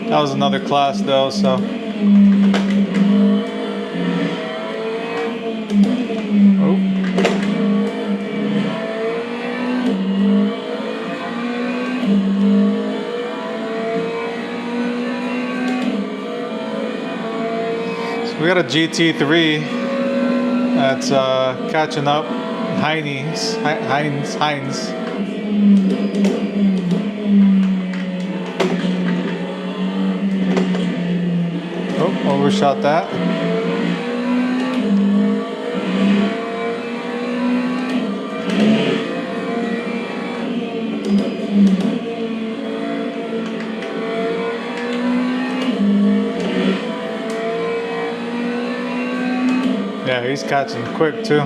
That was another class though, so. Oh. We got a GT3 that's catching up. Heinz. Oh, overshot that. Yeah, he's catching quick too.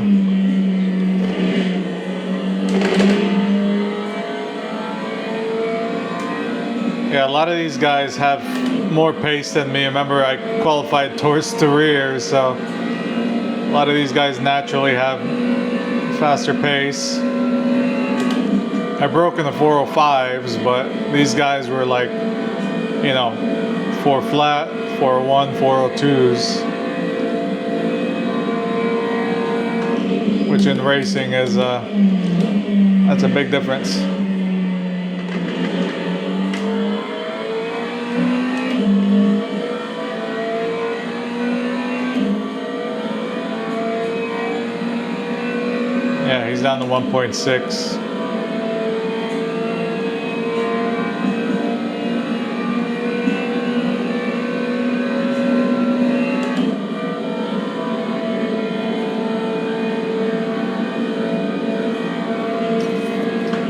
Yeah, a lot of these guys have more pace than me. Remember, I qualified towards the rear, so a lot of these guys naturally have faster pace. I broke in the 405s, but these guys were like, you know, 4 flat, 401, 402s. Which in racing is that's a big difference. Yeah, he's down to 1.6.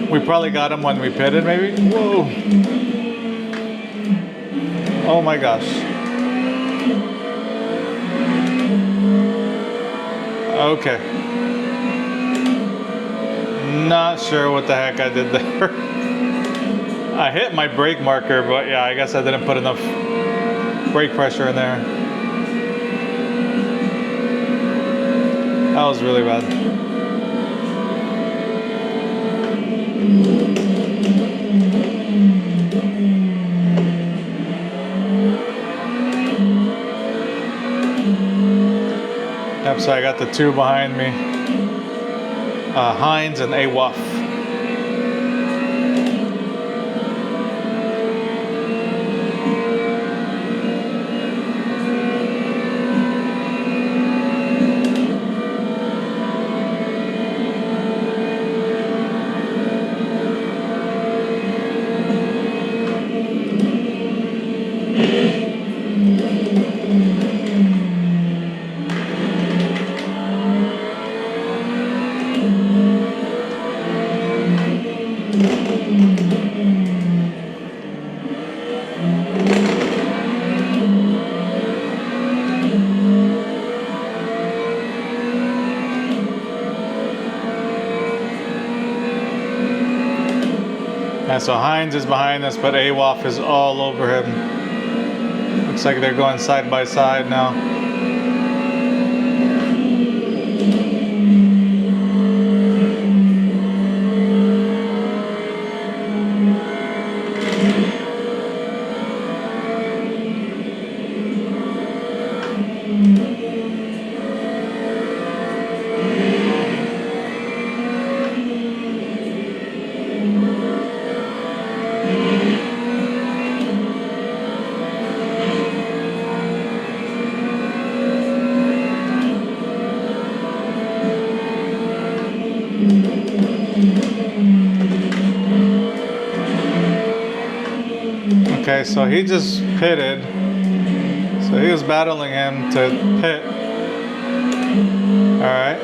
We probably got him when we pitted, maybe? Whoa. Oh my gosh. Okay. Not sure what the heck I did there. I hit my brake marker, but yeah, I guess I didn't put enough brake pressure in there. That was really bad. Yep, so I got the two behind me. Heinz and AWOF. Yeah, so Heinz is behind us, but AWOF is all over him. Looks like they're going side by side now. Okay, so he just pitted. So he was battling him to pit. Alright.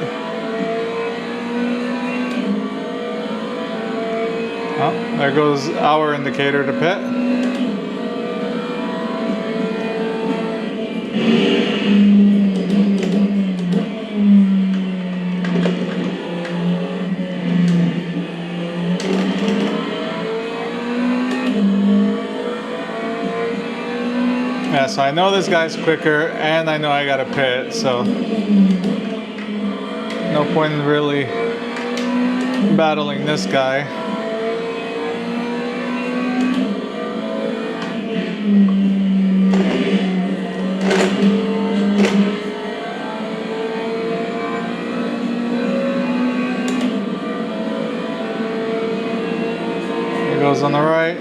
Oh, there goes our indicator to pit. Yeah, so I know this guy's quicker, and I know I gotta pit, so no point in really battling this guy. He goes on the right.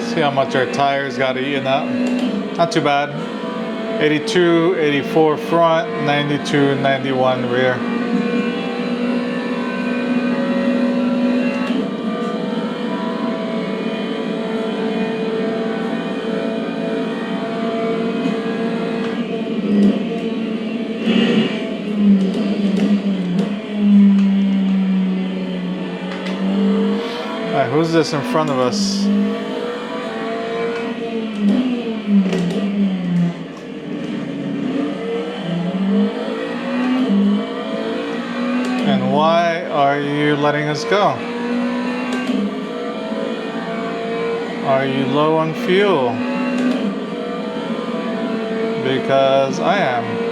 See how much our tires got eaten up. Not too bad. 82, 84 front, 92, 91 rear. Alright, who's this in front of us? And why are you letting us go? Are you low on fuel? Because I am.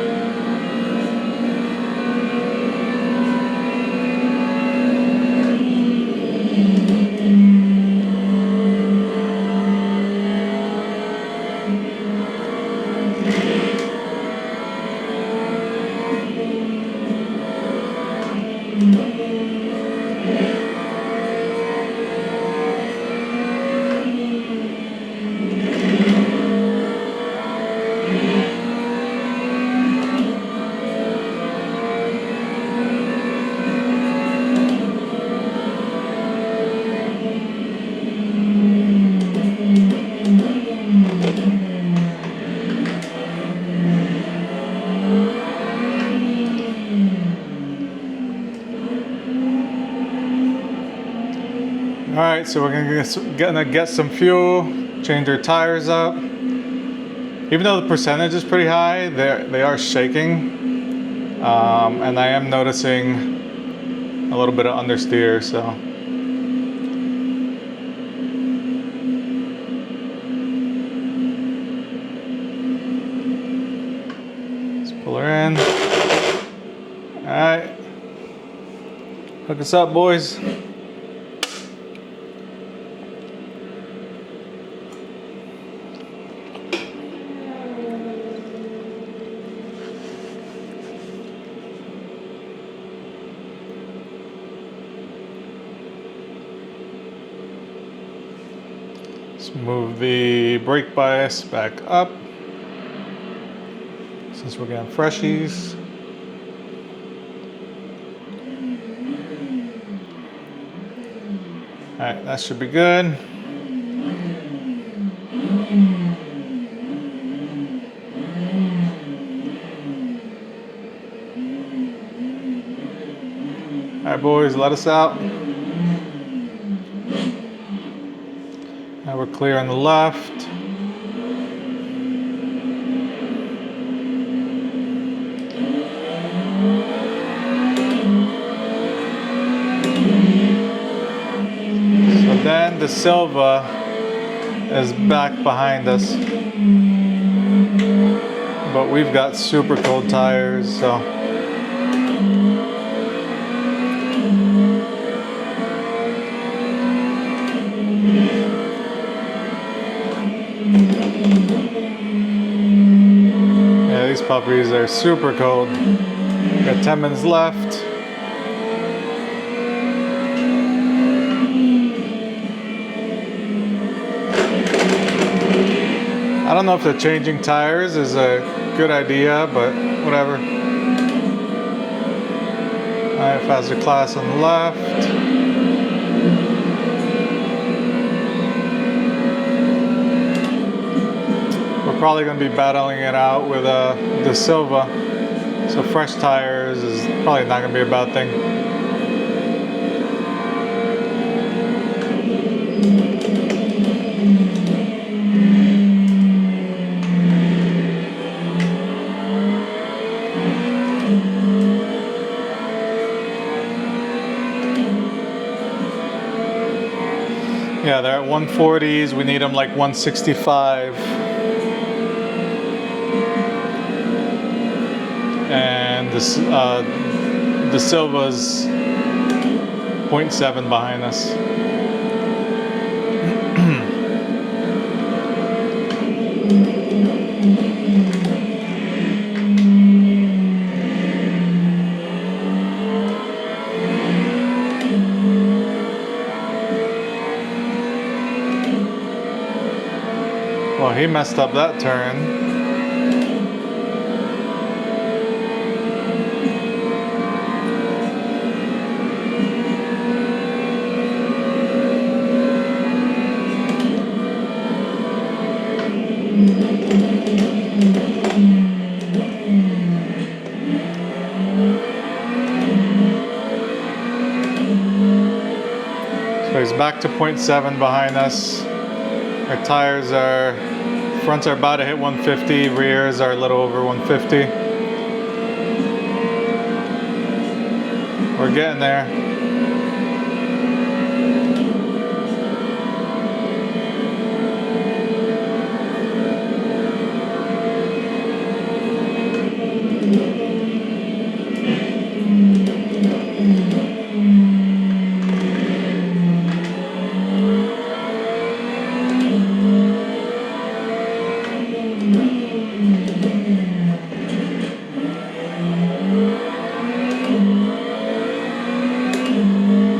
Alright, so we're gonna get some fuel, change our tires up. Even though the percentage is pretty high, they are shaking. And I am noticing a little bit of understeer, so. Let's pull her in. Alright. Hook us up, boys. Move the brake bias back up since we're getting freshies. Alright, that should be good. Alright boys, let us out. Now we're clear on the left. So then the Silva is back behind us. But we've got super cold tires, so yeah, these puppies are super cold. Got 10 minutes left. I don't know if the changing tires is a good idea, but whatever. Alright, faster class on the left. We're probably going to be battling it out with the Silva, so fresh tires is probably not going to be a bad thing. Yeah, they're at 140s. We need them like 165. And this, the Silva's 0.7 behind us. Well, he messed up that turn. So he's back to 0.7 behind us. Our tires are, fronts are about to hit 150, rears are a little over 150. We're getting there.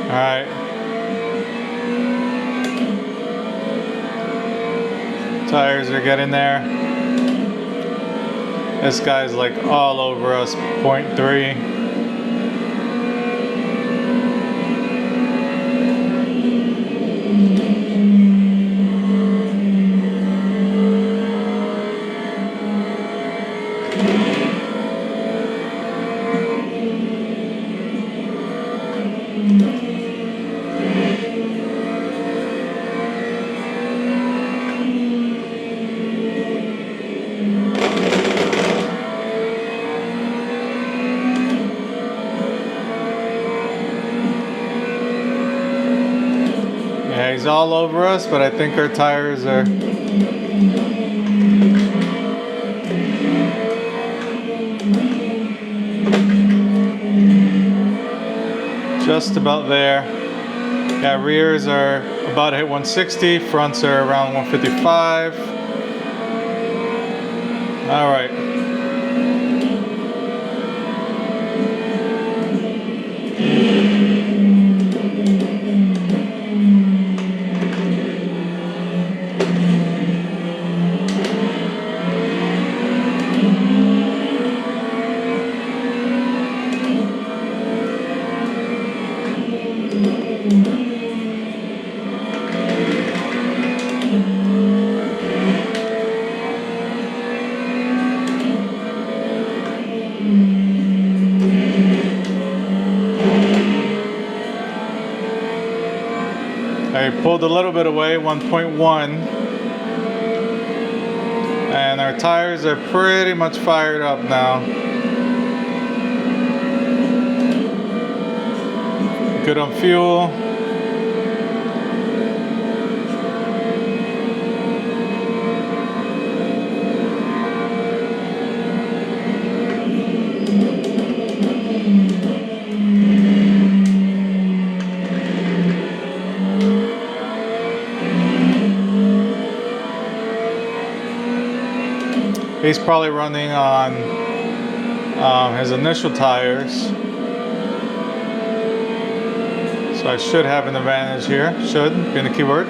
Alright. Tires are getting there. This guy's like all over us, 0.3. Yeah, he's all over us, but I think our tires are just about there. Yeah, rears are about to hit 160, fronts are around 155. All right. I pulled a little bit away, 1.1. And our tires are pretty much fired up now. Good on fuel. He's probably running on his initial tires. So I should have an advantage here. Should, being the keyword.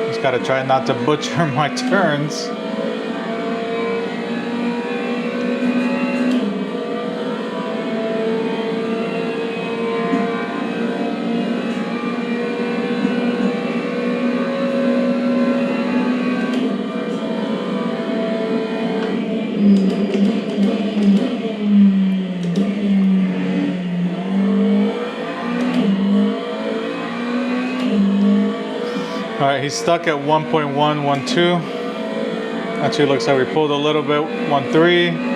Just gotta try not to butcher my turns. Alright, he's stuck at 1.112. Actually looks like we pulled a little bit, 1.3.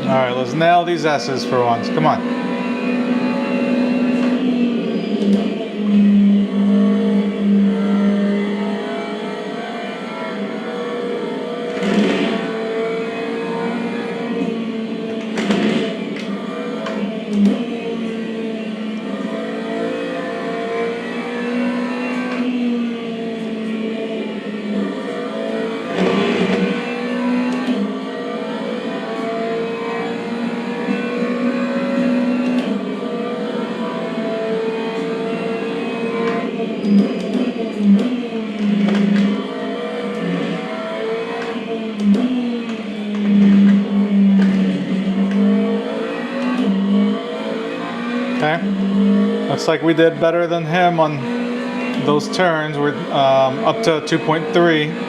Alright, let's nail these S's for once. Come on. Okay, looks like we did better than him on those turns. We're up to 2.3.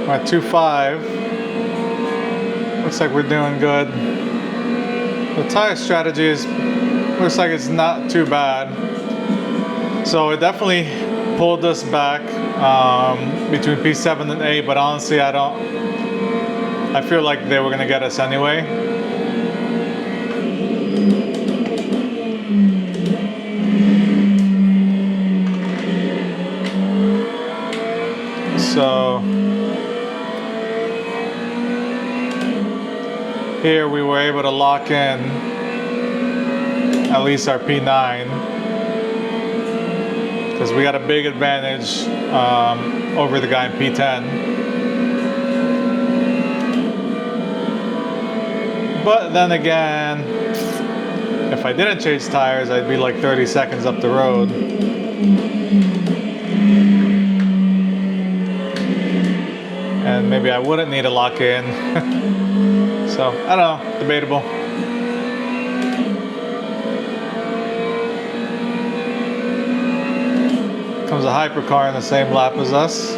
We're at 2.5. Looks like we're doing good. The tire strategy looks like it's not too bad. So it definitely pulled us back between P7 and 8, but honestly I feel like they were gonna get us anyway. So here we were able to lock in at least our P9 because we got a big advantage over the guy in P10. But then again, If I didn't change tires, I'd be like 30 seconds up the road. And maybe I wouldn't need to lock in. So, I don't know, debatable. Comes a hypercar in the same lap as us.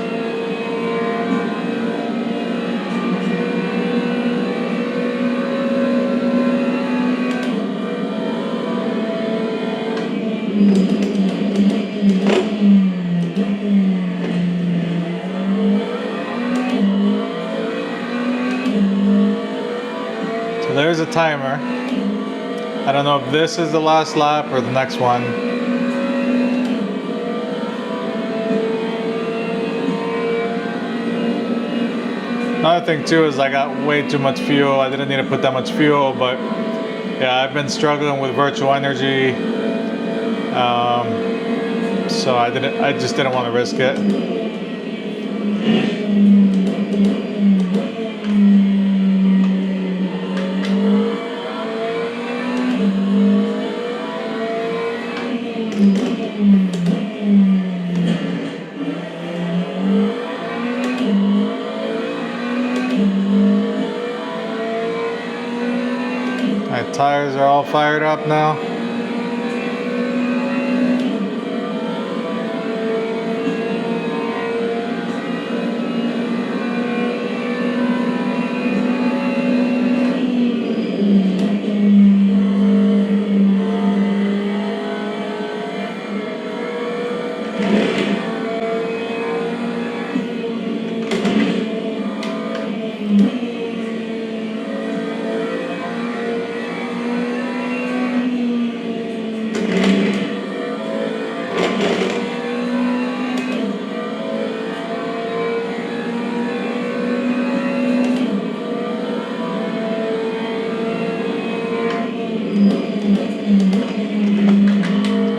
So there's a timer. I don't know if this is the last lap or the next one. Another thing too is I got way too much fuel. I didn't need to put that much fuel, but yeah, I've been struggling with virtual energy. So I just didn't want to risk it. My tires are all fired up now.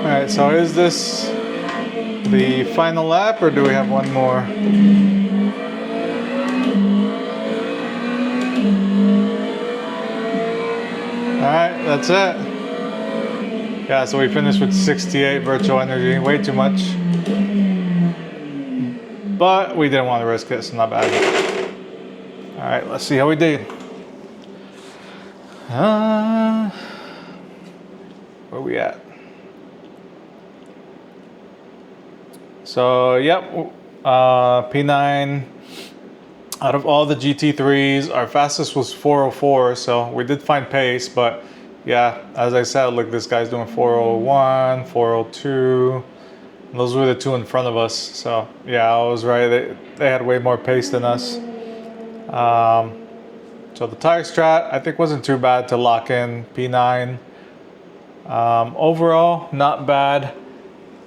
Alright, so is this the final lap or do we have one more? Alright, that's it. Yeah, so we finished with 68 virtual energy, way too much. But we didn't want to risk it, so not bad. Alright, let's see how we did. Where we at? So, yep, P9, out of all the GT3s, our fastest was 404, so we did find pace, but yeah, as I said, look, this guy's doing 401, 402, and those were the two in front of us, so yeah, I was right, they had way more pace than us. So the tire strat, I think, wasn't too bad to lock in P9. Overall, not bad.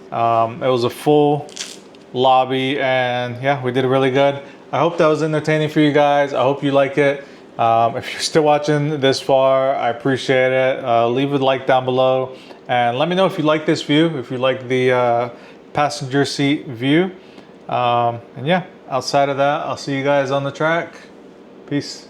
It was a full lobby and yeah, we did really good. I hope that was entertaining for you guys. I hope you like it. If you're still watching this far, I appreciate it. Leave a like down below and let me know if you like this view, if you like the passenger seat view. And yeah, outside of that, I'll see you guys on the track. Peace.